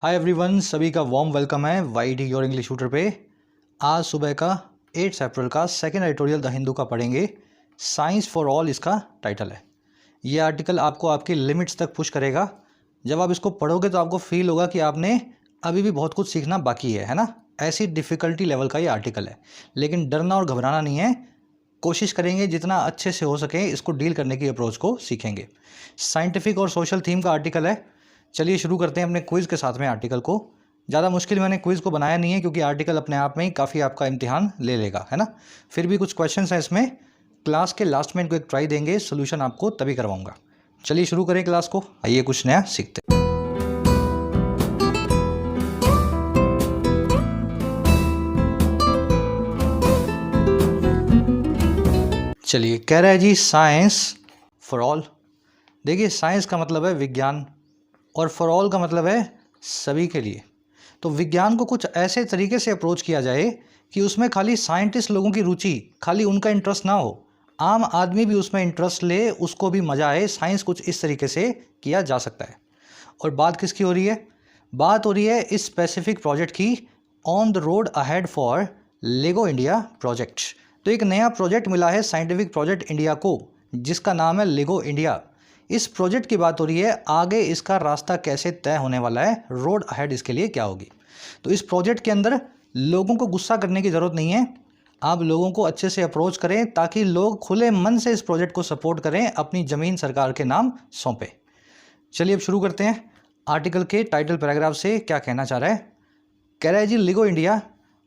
हाय everyone, सभी का warm welcome है Y D your English shooter पे। आज सुबह का 8 अप्रैल का सेकंड एडिटोरियल द हिंदू का पढ़ेंगे। साइंस फॉर ऑल इसका टाइटल है। ये आर्टिकल आपको आपकी लिमिट्स तक पुश करेगा। जब आप इसको पढ़ोगे तो आपको फील होगा कि आपने अभी भी बहुत कुछ सीखना बाकी है ना। ऐसी डिफ़िकल्टी लेवल का ये आर्टिकल है, लेकिन डरना और घबराना नहीं है। कोशिश करेंगे जितना अच्छे से हो सके इसको डील करने की अप्रोच को सीखेंगे। साइंटिफिक और सोशल थीम का आर्टिकल है। चलिए शुरू करते हैं अपने क्विज़ के साथ में आर्टिकल को। ज़्यादा मुश्किल मैंने क्विज़ को बनाया नहीं है, क्योंकि आर्टिकल अपने आप में ही काफ़ी आपका इम्तिहान ले लेगा, है ना। फिर भी कुछ क्वेश्चंस हैं इसमें। क्लास के लास्ट में इनको एक ट्राई देंगे, सोल्यूशन आपको तभी करवाऊंगा। चलिए शुरू करें क्लास को, आइए कुछ नया सीखते हैं। चलिए, कह रहा है जी साइंस फॉर ऑल। देखिए, साइंस का मतलब है विज्ञान और फॉर ऑल का मतलब है सभी के लिए। तो विज्ञान को कुछ ऐसे तरीके से अप्रोच किया जाए कि उसमें खाली साइंटिस्ट लोगों की रुचि, खाली उनका इंटरेस्ट ना हो, आम आदमी भी उसमें इंटरेस्ट ले, उसको भी मज़ा आए। साइंस कुछ इस तरीके से किया जा सकता है। और बात किसकी हो रही है? बात हो रही है इस स्पेसिफिक प्रोजेक्ट की, on the road ahead for Lego India project. तो एक नया प्रोजेक्ट मिला है साइंटिफिक प्रोजेक्ट इंडिया को, जिसका नाम है लेगो इंडिया। इस प्रोजेक्ट की बात हो रही है, आगे इसका रास्ता कैसे तय होने वाला है, रोड अहेड इसके लिए क्या होगी। तो इस प्रोजेक्ट के अंदर लोगों को गुस्सा करने की ज़रूरत नहीं है। आप लोगों को अच्छे से अप्रोच करें ताकि लोग खुले मन से इस प्रोजेक्ट को सपोर्ट करें, अपनी ज़मीन सरकार के नाम सौंपें। चलिए अब शुरू करते हैं आर्टिकल के टाइटल पैराग्राफ से। क्या कहना चाह रहा है? कह रहा है जी, LIGO India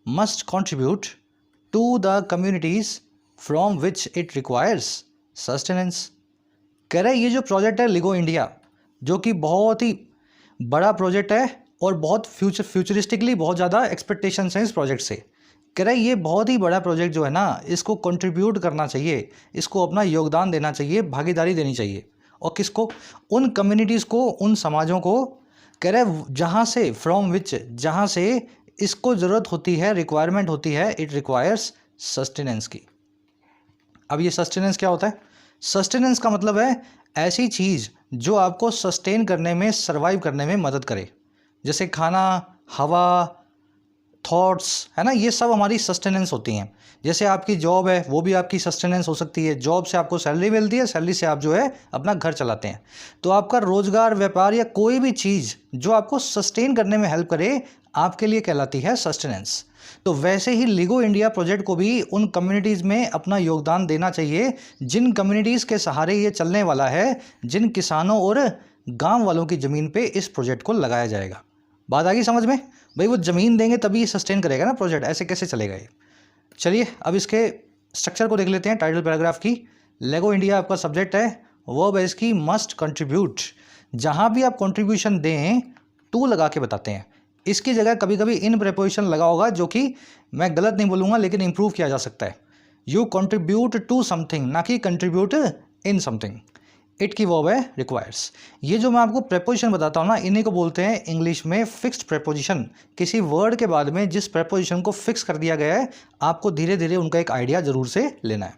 must contribute to the communities from which it requires sustenance. कह रहा है ये जो प्रोजेक्ट है लिगो इंडिया, जो कि बहुत ही बड़ा प्रोजेक्ट है और बहुत फ्यूचरिस्टिकली बहुत ज़्यादा एक्सपेक्टेशंस हैं इस प्रोजेक्ट से। कह रहा है ये बहुत ही बड़ा प्रोजेक्ट जो है ना, इसको कंट्रीब्यूट करना चाहिए, इसको अपना योगदान देना चाहिए, भागीदारी देनी चाहिए। और किसको? उन कम्युनिटीज़ को, उन समाजों को। कह रहा है जहाँ से, फ्रॉम विच, जहाँ से इसको ज़रूरत होती है, रिक्वायरमेंट होती है, इट रिक्वायर्स सस्टेनेंस की। अब ये सस्टेनेंस क्या होता है? सस्टेनेंस का मतलब है ऐसी चीज़ जो आपको सस्टेन करने में, सर्वाइव करने में मदद करे। जैसे खाना, हवा, थॉट्स, है ना, ये सब हमारी सस्टेनेंस होती हैं। जैसे आपकी जॉब है, वो भी आपकी सस्टेनेंस हो सकती है। जॉब से आपको सैलरी मिलती है, सैलरी से आप जो है अपना घर चलाते हैं। तो आपका रोजगार, व्यापार या कोई भी चीज़ जो आपको सस्टेन करने में हेल्प करे, आपके लिए कहलाती है सस्टेनेंस। तो वैसे ही लिगो इंडिया प्रोजेक्ट को भी उन कम्युनिटीज़ में अपना योगदान देना चाहिए जिन कम्युनिटीज़ के सहारे ये चलने वाला है, जिन किसानों और गांव वालों की ज़मीन पे इस प्रोजेक्ट को लगाया जाएगा। बात आ गई समझ में? भाई वो ज़मीन देंगे तभी ये सस्टेन करेगा ना प्रोजेक्ट, ऐसे कैसे चलेगा ये। चलिए अब इसके स्ट्रक्चर को देख लेते हैं टाइटल पैराग्राफ की। लेगो इंडिया आपका सब्जेक्ट है, वर्ब है इसकी मस्ट कंट्रीब्यूट। जहाँ भी आप कंट्रीब्यूशन दें, टू लगा के बताते हैं। इसकी जगह कभी कभी इन प्रेपोजिशन लगा होगा, जो कि मैं गलत नहीं बोलूँगा लेकिन इंप्रूव किया जा सकता है। यू कंट्रीब्यूट टू समथिंग, ना कि कंट्रीब्यूट इन समथिंग। इट की वर्ब है रिक्वायर्स। ये जो मैं आपको प्रेपोजिशन बताता हूँ ना, इन्हीं को बोलते हैं इंग्लिश में फिक्स्ड प्रेपोजिशन। किसी वर्ड के बाद में जिस प्रेपोजिशन को फिक्स कर दिया गया है, आपको धीरे धीरे उनका एक आइडिया ज़रूर से लेना है।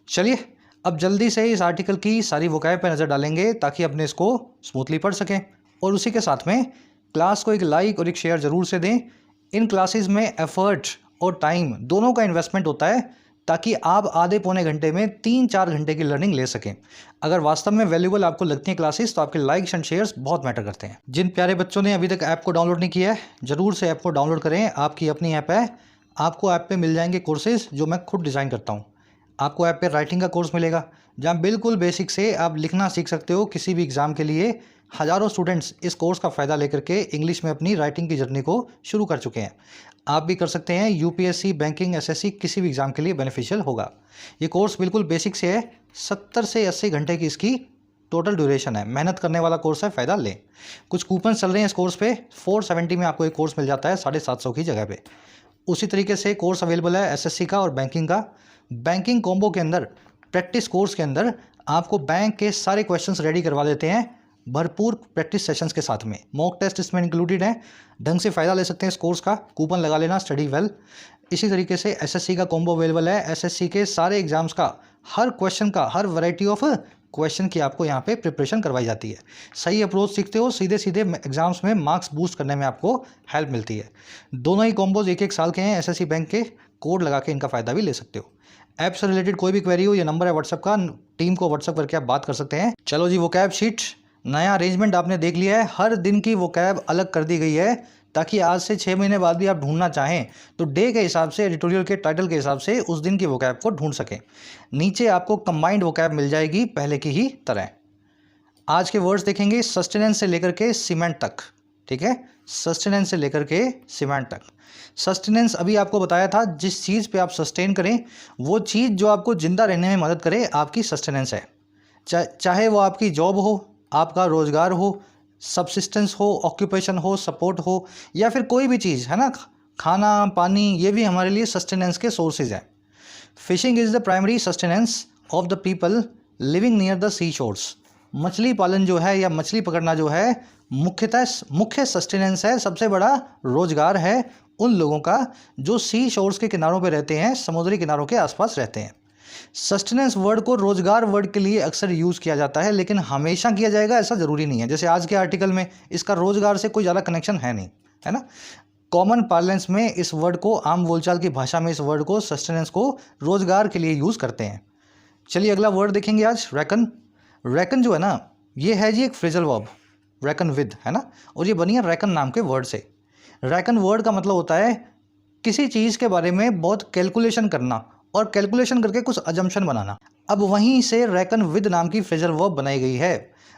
चलिए अब जल्दी से इस आर्टिकल की सारी वोकैब पे नज़र डालेंगे ताकि अपने इसको स्मूथली पढ़ सकें। और उसी के साथ में क्लास को एक लाइक और एक शेयर ज़रूर से दें। इन क्लासेस में एफर्ट और टाइम दोनों का इन्वेस्टमेंट होता है, ताकि आप आधे पौने घंटे में 3-4 घंटे की लर्निंग ले सकें। अगर वास्तव में वैल्यूबल आपको लगती हैं क्लासेस, तो आपके लाइक्स एंड शेयर्स बहुत मैटर करते हैं। जिन प्यारे बच्चों ने अभी तक ऐप को डाउनलोड नहीं किया है, ज़रूर से ऐप को डाउनलोड करें। आपकी अपनी ऐप है। आपको ऐप पे मिल जाएंगे कोर्सेज जो मैं खुद डिज़ाइन करता हूँ। आपको ऐप पे राइटिंग का कोर्स मिलेगा, जहाँ बिल्कुल बेसिक से आप लिखना सीख सकते हो किसी भी एग्ज़ाम के लिए। हज़ारों स्टूडेंट्स इस कोर्स का फ़ायदा लेकर के इंग्लिश में अपनी राइटिंग की जर्नी को शुरू कर चुके हैं। आप भी कर सकते हैं। यूपीएससी, बैंकिंग, एसएससी किसी भी एग्ज़ाम के लिए बेनिफिशियल होगा। ये कोर्स बिल्कुल बेसिक से है। 70 से 80 घंटे की इसकी टोटल ड्यूरेशन है। मेहनत करने वाला कोर्स है, फ़ायदा लें। कुछ कूपन चल रहे हैं इस कोर्स पे। 470 में आपको एक कोर्स मिल जाता है 750 की जगह पे। उसी तरीके से कोर्स अवेलेबल है एसएससी का और बैंकिंग का। बैंकिंग कॉम्बो के अंदर, प्रैक्टिस कोर्स के अंदर आपको बैंक के सारे क्वेश्चंस रेडी करवा देते हैं, भरपूर प्रैक्टिस सेशंस के साथ में। मॉक टेस्ट इसमें इंक्लूडेड है। ढंग से फ़ायदा ले सकते हैं इस कोर्स का। कूपन लगा लेना, स्टडी वेल। इसी तरीके से एसएससी का कॉम्बो अवेलेबल है। एसएससी के सारे एग्जाम्स का, हर क्वेश्चन का, हर वैरायटी ऑफ क्वेश्चन की आपको यहाँ पे प्रिपरेशन करवाई जाती है। सही अप्रोच सीखते हो, सीधे सीधे एग्जाम्स में मार्क्स बूस्ट करने में आपको हेल्प मिलती है। दोनों ही कॉम्बोज एक एक साल के हैं, एसएससी बैंक के, कोड लगा के इनका फ़ायदा भी ले सकते हो। ऐप से रिलेटेड कोई भी क्वेरी हो, ये नंबर है व्हाट्सअप का, टीम को व्हाट्सअप करके आप बात कर सकते हैं। चलो जी, वोकैब शीट नया अरेंजमेंट आपने देख लिया है। हर दिन की वोकैब अलग कर दी गई है ताकि आज से 6 महीने बाद भी आप ढूंढना चाहें तो डे के हिसाब से, एडिटोरियल के टाइटल के हिसाब से उस दिन की वोकैब को ढूंढ सकें। नीचे आपको कंबाइंड वोकैब मिल जाएगी पहले की ही तरह। आज के वर्ड्स देखेंगे सस्टेनेंस से लेकर के सीमेंट तक, ठीक है, सस्टेनेंस से लेकर के सीमेंट तक। सस्टेनेंस अभी आपको बताया था, जिस चीज़ पे आप सस्टेन करें वो चीज़ जो आपको जिंदा रहने में मदद करे आपकी सस्टेनेंस है। चाहे वो आपकी जॉब हो, आपका रोजगार हो, सबसिस्टेंस हो, ऑक्यूपेशन हो, सपोर्ट हो, या फिर कोई भी चीज़ है ना, खाना पानी, ये भी हमारे लिए सस्टेनेंस के सोर्सेज हैं। Fishing is the primary sustenance of the people living near the sea shores. मछली पालन जो है या मछली पकड़ना जो है मुख्य सस्टेनेंस है, सबसे बड़ा रोजगार है उन लोगों का जो सी शोर्स के किनारों पे रहते हैं, समुद्री किनारों के आसपास रहते हैं। सस्टेनेंस वर्ड को रोजगार वर्ड के लिए अक्सर यूज़ किया जाता है, लेकिन हमेशा किया जाएगा ऐसा ज़रूरी नहीं है। जैसे आज के आर्टिकल में इसका रोजगार से कोई ज़्यादा कनेक्शन है नहीं, है ना। कॉमन पार्लेंस में इस वर्ड को, आम बोलचाल की भाषा में इस वर्ड को, सस्टेनेंस को रोजगार के लिए यूज़ करते हैं। चलिए अगला वर्ड देखेंगे आज, रैकन। रैकन जो है ना, ये है जी एक फ्रेजल वर्ब, रैकन विद, है ना, और ये बनी है रैकन नाम के वर्ड से। रैकन वर्ड का मतलब होता है किसी चीज़ के बारे में बहुत कैलकुलेशन करना और कैलकुलेशन करके कुछ अजम्पशन बनाना। अब वहीं से रैकन विद नाम की फ्रेजल वर्ब बनाई गई है।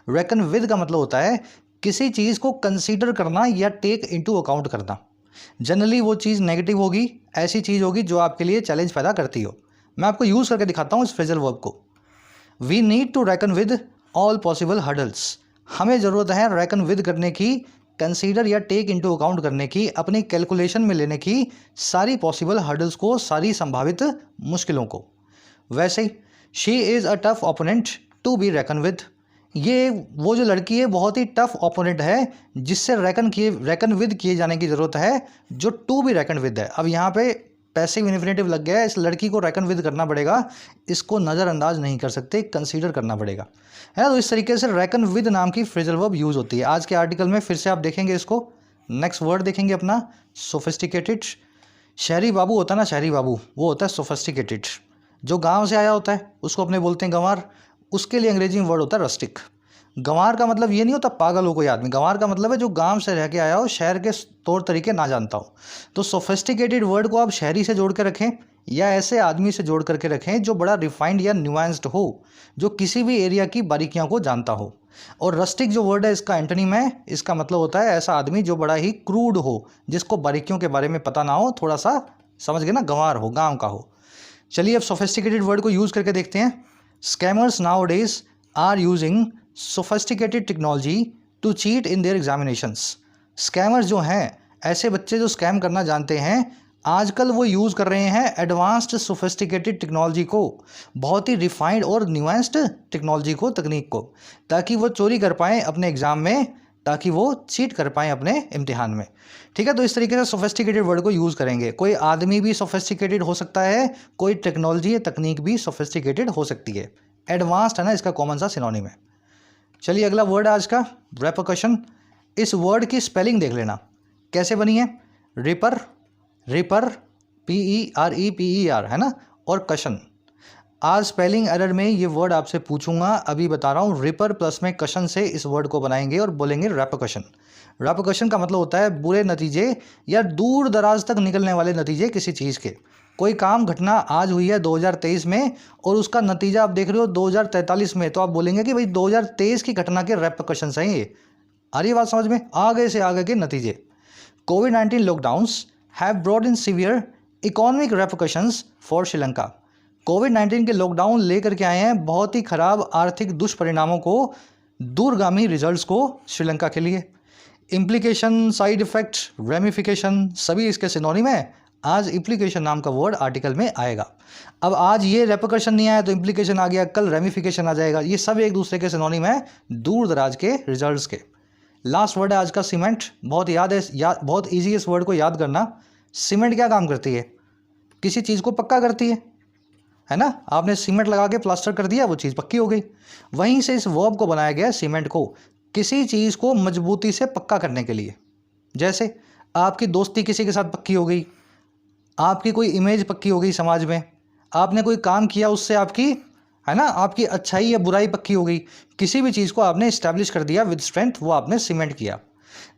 रैकन विद का मतलब होता है किसी चीज़ को कंसीडर करना या टेक इनटू अकाउंट करना। जनरली वो चीज़ नेगेटिव होगी, ऐसी चीज़ होगी जो आपके लिए चैलेंज पैदा करती हो। मैं आपको यूज़ करके दिखाता हूँ इस फ्रेजल वर्ब को। We need to reckon with all possible hurdles. हमें ज़रूरत है रैकन विद करने की, कंसीडर या टेक इनटू अकाउंट करने की, अपनी कैलकुलेशन में लेने की सारी पॉसिबल हर्डल्स को, सारी संभावित मुश्किलों को। वैसे ही she is a tough opponent to be reckon with. ये वो जो लड़की है बहुत ही टफ ओपोनेंट है जिससे रैकन विद किए जाने की ज़रूरत है, जो टू बी रैकन विद है। अब यहाँ पे पैसिव इन्फिनेटिव लग गया है, इस लड़की को रैकन विद करना पड़ेगा, इसको नज़रअंदाज नहीं कर सकते, कंसीडर करना पड़ेगा, है। तो इस तरीके से रैकन विद नाम की फ्रेजल वर्ब यूज़ होती है। आज के आर्टिकल में फिर से आप देखेंगे इसको। नेक्स्ट वर्ड देखेंगे अपना, सोफिस्टिकेटेड। शहरी बाबू होता है ना, शहरी बाबू, वो होता है सोफिस्टिकेटेड। जो गांव से आया होता है उसको अपने बोलते हैं गंवार, उसके लिए अंग्रेजी में वर्ड होता है रस्टिक। गंवार का मतलब ये नहीं होता पागल हो कोई आदमी, गंवार का मतलब है जो गांव से रह के आया हो, शहर के तौर तरीके ना जानता हो। तो सोफिस्टिकेटेड वर्ड को आप शहरी से जोड़ के रखें या ऐसे आदमी से जोड़ करके रखें जो बड़ा रिफाइंड या न्यूएंस्ड हो, जो किसी भी एरिया की बारीकियों को जानता हो। और रस्टिक जो वर्ड है इसका एंटोनिम है, इसका मतलब होता है ऐसा आदमी जो बड़ा ही क्रूड हो, जिसको बारीकियों के बारे में पता ना हो, थोड़ा सा समझ गए ना, गंवार हो, गाँव का हो। चलिए अब सोफिस्टिकेटेड वर्ड को यूज़ करके देखते हैं। Scammers nowadays are using sophisticated technology to cheat in their examinations. Scammers जो हैं, ऐसे बच्चे जो स्कैम करना जानते हैं, आजकल वो यूज़ कर रहे हैं एडवांस्ड सोफिस्टिकेटेड टेक्नोलॉजी को, बहुत ही रिफाइंड और न्यूएंस्ड टेक्नोलॉजी को, तकनीक को, ताकि वो चोरी कर पाएँ अपने एग्ज़ाम में, ताकि वो चीट कर पाएँ अपने इम्तिहान में, ठीक है। तो इस तरीके से सोफिस्टिकेटेड वर्ड को यूज़ करेंगे। कोई आदमी भी सोफिस्टिकेटेड हो सकता है, कोई टेक्नोलॉजी या तकनीक भी सोफिस्टिकेटेड हो सकती है। एडवांस्ड है ना, इसका कॉमन सा सिनोनिम है। चलिए अगला वर्ड आज का, रेपरकशन। इस वर्ड की स्पेलिंग देख लेना कैसे बनी है। रिपर, रिपर, PEREPER, है ना, और कशन। आज स्पेलिंग एरर में ये वर्ड आपसे पूछूंगा, अभी बता रहा हूँ। रिपर प्लस में कशन से इस वर्ड को बनाएंगे और बोलेंगे रेपरकशन। रेपरकशन का मतलब होता है बुरे नतीजे या दूर दराज तक निकलने वाले नतीजे किसी चीज़ के। कोई काम घटना आज हुई है 2023 में और उसका नतीजा आप देख रहे हो 2043 में, तो आप बोलेंगे कि भाई 2023 की घटना के रेपरकशन हैं ये। आ रही बात समझ में, आगे से आगे के नतीजे। Covid lockdowns have brought in severe economic repercussions for Sri Lanka. Covid के लॉकडाउन लेकर के आए हैं बहुत ही खराब आर्थिक दुष्परिणामों को, दूरगामी रिजल्ट्स को श्रीलंका के लिए। इम्प्लीकेशन, साइड इफेक्ट, रेमिफिकेशन, सभी इसके सिनोनिम है। आज इम्प्लीकेशन नाम का वर्ड आर्टिकल में आएगा। अब आज ये रेपरकशन नहीं आया तो इम्प्लीकेशन आ गया, कल रेमिफिकेशन आ जाएगा। ये सब एक दूसरे के सिनोनिम है, दूर दराज के रिजल्ट्स के। लास्ट वर्ड है आज का, सीमेंट। बहुत बहुत ईजी है इस वर्ड को याद करना। सीमेंट क्या काम करती है? किसी चीज़ को पक्का करती है। है ना, आपने सीमेंट लगा के प्लास्टर कर दिया, वो चीज़ पक्की हो गई। वहीं से इस वर्ब को बनाया गया सीमेंट को किसी चीज़ को मजबूती से पक्का करने के लिए। जैसे आपकी दोस्ती किसी के साथ पक्की हो गई, आपकी कोई इमेज पक्की हो गई समाज में, आपने कोई काम किया उससे आपकी, है ना, आपकी अच्छाई या बुराई पक्की हो गई। किसी भी चीज़ को आपने इस्टेब्लिश कर दिया विद स्ट्रेंथ, वो आपने सीमेंट किया।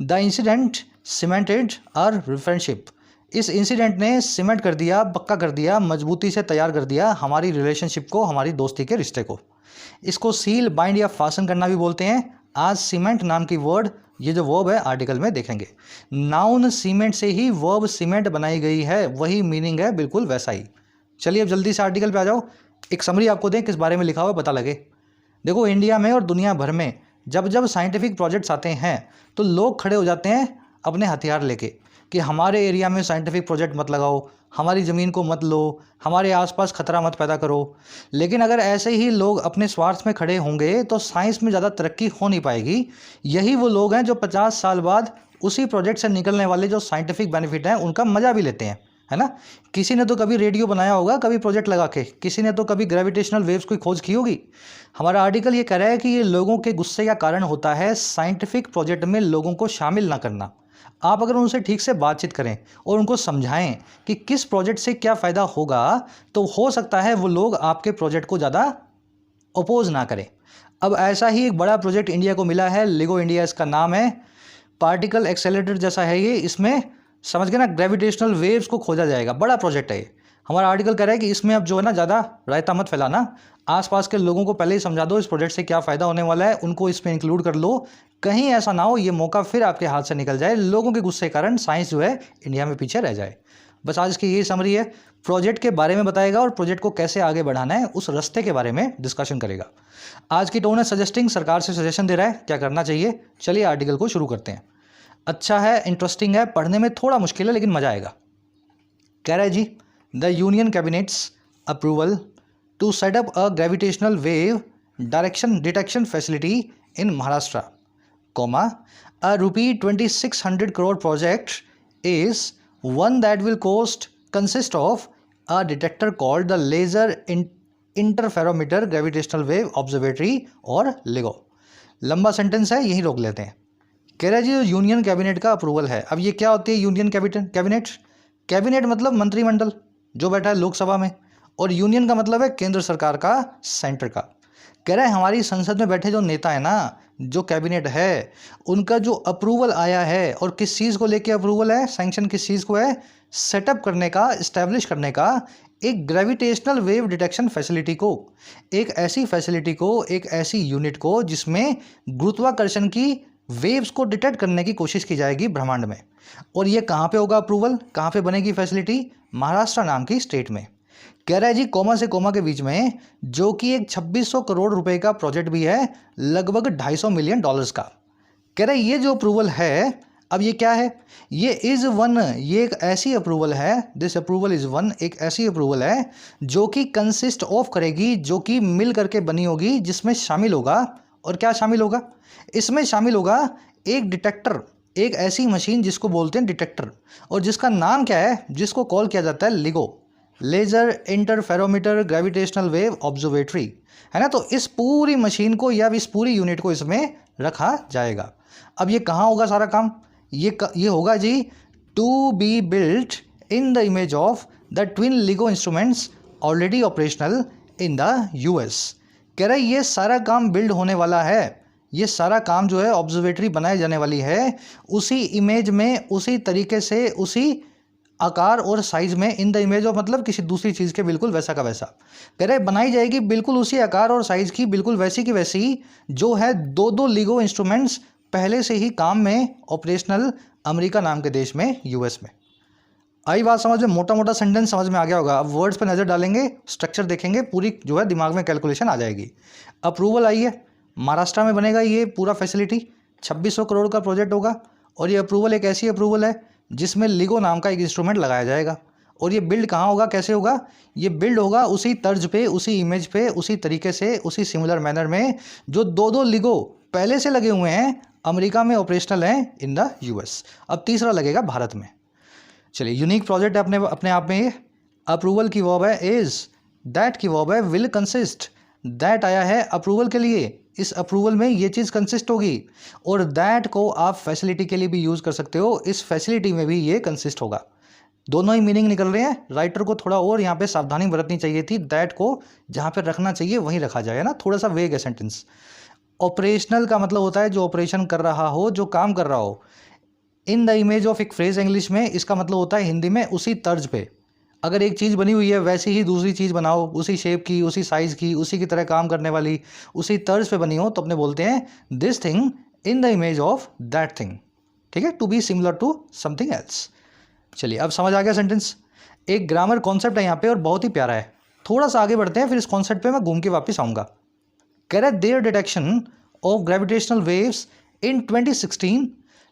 The incident cemented are friendship. इस इंसिडेंट ने सीमेंट कर दिया, पक्का कर दिया, मजबूती से तैयार कर दिया हमारी रिलेशनशिप को, हमारी दोस्ती के रिश्ते को। इसको सील, बाइंड या फासन करना भी बोलते हैं। आज सीमेंट नाम की वर्ड, ये जो वर्ब है आर्टिकल में देखेंगे। नाउन सीमेंट से ही वर्ब सीमेंट बनाई गई है, वही मीनिंग है, बिल्कुल वैसा ही। चलिए अब जल्दी से आर्टिकल पे आ जाओ, एक समरी आपको दें किस बारे में लिखा हुआ पता लगे। देखो, इंडिया में और दुनिया भर में जब जब साइंटिफिक प्रोजेक्ट्स आते हैं तो लोग खड़े हो जाते हैं अपने हथियार लेके कि हमारे एरिया में साइंटिफिक प्रोजेक्ट मत लगाओ, हमारी ज़मीन को मत लो, हमारे आसपास खतरा मत पैदा करो। लेकिन अगर ऐसे ही लोग अपने स्वार्थ में खड़े होंगे तो साइंस में ज़्यादा तरक्की हो नहीं पाएगी। यही वो लोग हैं जो 50 साल बाद उसी प्रोजेक्ट से निकलने वाले जो साइंटिफिक बेनिफिट हैं उनका मज़ा भी लेते हैं, है ना। किसी ने तो कभी रेडियो बनाया होगा, कभी प्रोजेक्ट लगा के, किसी ने तो कभी ग्रेविटेशनल वेव्स की खोज की होगी। हमारा आर्टिकल ये कह रहा है कि ये लोगों के गुस्से का कारण होता है साइंटिफिक प्रोजेक्ट में लोगों को शामिल ना करना। आप अगर उनसे ठीक से बातचीत करें और उनको समझाएं कि किस प्रोजेक्ट से क्या फ़ायदा होगा, तो हो सकता है वो लोग आपके प्रोजेक्ट को ज़्यादा अपोज ना करें। अब ऐसा ही एक बड़ा प्रोजेक्ट इंडिया को मिला है, लिगो इंडिया इसका नाम है। पार्टिकल एक्सेलरेटर जैसा है ये, इसमें समझ गए ना, ग्रेविटेशनल वेव्स को खोजा जाएगा, बड़ा प्रोजेक्ट है ये। हमारा आर्टिकल कह रहा है कि इसमें अब जो है ना, ज़्यादा रायता मत फैलाना, आसपास के लोगों को पहले ही समझा दो इस प्रोजेक्ट से क्या फ़ायदा होने वाला है, उनको इसमें इंक्लूड कर लो। कहीं ऐसा ना हो ये मौका फिर आपके हाथ से निकल जाए, लोगों के गुस्से के कारण साइंस जो है इंडिया में पीछे रह जाए। बस आज की ये समरी है, प्रोजेक्ट के बारे में बताएगा और प्रोजेक्ट को कैसे आगे बढ़ाना है उस रास्ते के बारे में डिस्कशन करेगा। आज की टोन है सजेस्टिंग, सरकार से सजेशन दे रहा है क्या करना चाहिए। चलिए आर्टिकल को शुरू करते हैं। अच्छा है, इंटरेस्टिंग है, पढ़ने में थोड़ा मुश्किल है लेकिन मज़ा आएगा। कह रहा है जी, the union cabinet's approval to set up a gravitational wave direction detection facility in Maharashtra, comma a ₹2600 crore project is one that will consist of a detector called the Laser Interferometer Gravitational Wave Observatory और LIGO। लंबा sentence है, यही रोक लेते हैं। कह रहा है जी, जो यूनियन कैबिनेट का अप्रूवल है। अब ये क्या होती है यूनियन कैबिनेट? कैबिनेट मतलब मंत्रिमंडल जो बैठा है लोकसभा में, और यूनियन का मतलब है केंद्र सरकार का, सेंटर का। कह रहा है हमारी संसद में बैठे जो नेता है ना, जो कैबिनेट है, उनका जो अप्रूवल आया है, और किस चीज़ को लेके अप्रूवल है, सैंक्शन किस चीज़ को है, सेटअप करने का, इस्टेब्लिश करने का एक ग्रेविटेशनल वेव डिटेक्शन फैसिलिटी को, एक ऐसी फैसिलिटी को, एक ऐसी यूनिट को जिसमें गुरुत्वाकर्षण की वेव्स को डिटेक्ट करने की कोशिश की जाएगी ब्रह्मांड में। और ये कहाँ पे होगा अप्रूवल, कहाँ पे बनेगी फैसिलिटी? महाराष्ट्र नाम की स्टेट में। कह रहा है जी, कोमा से कोमा के बीच में, जो कि एक 2600 करोड़ रुपए का प्रोजेक्ट भी है, लगभग $250 मिलियन का। कह रहा है ये जो अप्रूवल है, अब ये क्या है, ये इज़ वन, ये एक ऐसी अप्रूवल है, दिस अप्रूवल इज़ वन, एक ऐसी अप्रूवल है जो कि कंसिस्ट ऑफ करेगी, जो कि मिल करके बनी होगी, जिसमें शामिल होगा, और क्या शामिल होगा, इसमें शामिल होगा एक डिटेक्टर, एक ऐसी मशीन जिसको बोलते हैं डिटेक्टर, और जिसका नाम क्या है, जिसको कॉल किया जाता है लिगो, laser interferometer gravitational wave observatory, है ना। तो इस पूरी मशीन को या इस पूरी यूनिट को इसमें रखा जाएगा। अब ये कहाँ होगा सारा काम, ये होगा जी, to be built in the image of the twin LIGO instruments already operational in the US। कह रहा है ये सारा काम बिल्ड होने वाला है, ये सारा काम जो है ऑब्जर्वेटरी बनाई जाने वाली है, उसी इमेज में, उसी तरीके से, उसी आकार और साइज में, इन द इमेज ऑफ मतलब किसी दूसरी चीज़ के बिल्कुल वैसा का वैसा। कह रहे बनाई जाएगी बिल्कुल उसी आकार और साइज की, बिल्कुल वैसी की वैसी, जो है दो लिगो इंस्ट्रूमेंट्स पहले से ही काम में, ऑपरेशनल, अमेरिका नाम के देश में, US में। आई बात समझ में? मोटा मोटा सेंटेंस समझ में आ गया होगा। अब वर्ड्स पर नज़र डालेंगे, स्ट्रक्चर देखेंगे, पूरी जो है दिमाग में कैलकुलेशन आ जाएगी। अप्रूवल आई है, महाराष्ट्र में बनेगा ये पूरा फैसिलिटी, 2600 करोड़ का प्रोजेक्ट होगा, और ये अप्रूवल एक ऐसी अप्रूवल है जिसमें लिगो नाम का एक इंस्ट्रूमेंट लगाया जाएगा। और ये बिल्ड कहाँ होगा, कैसे होगा, ये बिल्ड होगा उसी तर्ज पे, उसी इमेज पे, उसी तरीके से, उसी सिमिलर मैनर में, जो दो लिगो पहले से लगे हुए हैं, अमेरिका में ऑपरेशनल हैं, इन द US। अब तीसरा लगेगा भारत में। चलिए, यूनिक प्रोजेक्ट है अपने आप में ये। अप्रूवल की वर्ब है इज, दैट की वर्ब है विल कंसिस्ट, दैट आया है अप्रूवल के लिए, इस अप्रूवल में ये चीज़ कंसिस्ट होगी, और दैट को आप फैसिलिटी के लिए भी यूज़ कर सकते हो, इस फैसिलिटी में भी ये कंसिस्ट होगा। दोनों ही मीनिंग निकल रहे हैं। राइटर को थोड़ा और यहाँ पे सावधानी बरतनी चाहिए थी, दैट को जहाँ पे रखना चाहिए वहीं रखा जाए ना, थोड़ा सा वेग है सेंटेंस। ऑपरेशनल का मतलब होता है जो ऑपरेशन कर रहा हो, जो काम कर रहा हो। इन द इमेज ऑफ एक फ्रेज इंग्लिश में इसका मतलब होता है हिंदी में उसी तर्ज पे। अगर एक चीज़ बनी हुई है वैसी ही दूसरी चीज़ बनाओ, उसी शेप की, उसी साइज़ की, उसी की तरह काम करने वाली, उसी तर्ज पे बनी हो, तो अपने बोलते हैं this thing in the image of that thing. ठीक है, to be similar to something else. चलिए अब समझ आ गया सेंटेंस। एक ग्रामर कॉन्सेप्ट है यहाँ पे और बहुत ही प्यारा है। थोड़ा सा आगे बढ़ते हैं, फिर इस कॉन्सेप्ट पे मैं घूम के वापस आऊँगा। कह रहे their detection of gravitational waves in 2016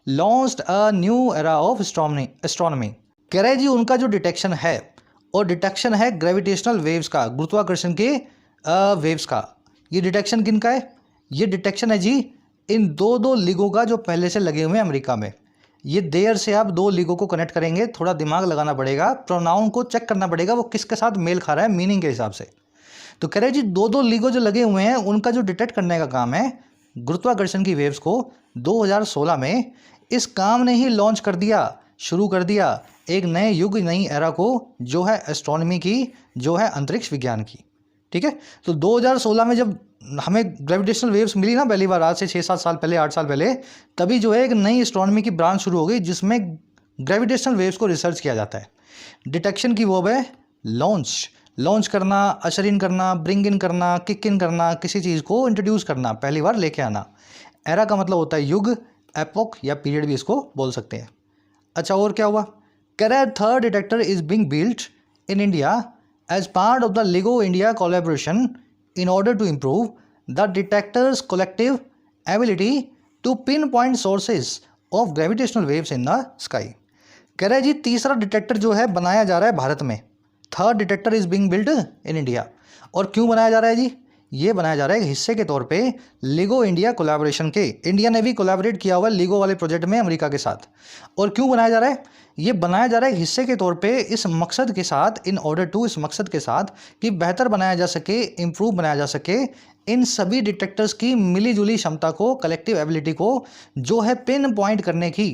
launched a new era of astronomy. कह रहे जी उनका जो डिटेक्शन है, और डिटेक्शन है ग्रेविटेशनल वेव्स का, गुरुत्वाकर्षण के वेव्स का। ये डिटेक्शन किन का है? ये डिटेक्शन है जी इन दो दो लिगों का जो पहले से लगे हुए हैं अमेरिका में। ये देयर से आप दो लिगों को कनेक्ट करेंगे, थोड़ा दिमाग लगाना पड़ेगा, प्रोनाउन को चेक करना पड़ेगा वो किसके साथ मेल खा रहा है मीनिंग के हिसाब से। तो कह रहे जी दो दो लिगो जो लगे हुए हैं उनका जो डिटेक्ट करने का काम है गुरुत्वाकर्षण की वेव्स को 2016 में, इस काम ने ही लॉन्च कर दिया, शुरू कर दिया एक नए युग, नई एरा को, जो है एस्ट्रोनॉमी की, जो है अंतरिक्ष विज्ञान की। ठीक है, तो 2016 में जब हमें ग्रेविटेशनल वेव्स मिली ना पहली बार, आज से 6-7 साल पहले, 8 साल पहले, तभी जो है एक नई एस्ट्रोनॉमी की ब्रांच शुरू हो गई जिसमें ग्रेविटेशनल वेव्स को रिसर्च किया जाता है। डिटेक्शन की वर्ब है लॉन्च, लॉन्च करना, अशर इन करना, ब्रिंग इन करना, किक इन करना, किसी चीज़ को इंट्रोड्यूस करना, पहली बार लेके आना। एरा का मतलब होता है युग, एपोक या पीरियड भी इसको बोल सकते हैं। अच्छा और क्या हुआ? Correct third detector is being built in India as part of the LIGO India collaboration in order to improve the detector's collective ability to pinpoint sources of gravitational waves in the sky। कह रहे हैं जी तीसरा detector जो है बनाया जा रहा है भारत में, third detector is being build in India. और क्यों बनाया जा रहा है जी? ये बनाया जा रहा है एक हिस्से के तौर पे लिगो इंडिया कोलैबोरेशन के। इंडिया ने भी कोलैबोरेट किया हुआ लिगो वाले प्रोजेक्ट में अमेरिका के साथ। और क्यों बनाया जा रहा है? ये बनाया जा रहा है एक हिस्से के तौर पे इस मकसद के साथ, इन ऑर्डर टू, इस मकसद के साथ कि बेहतर बनाया जा सके, इम्प्रूव बनाया जा सके इन सभी डिटेक्टर्स की मिली जुली क्षमता को, कलेक्टिव एबिलिटी को, जो है पिन पॉइंट करने की।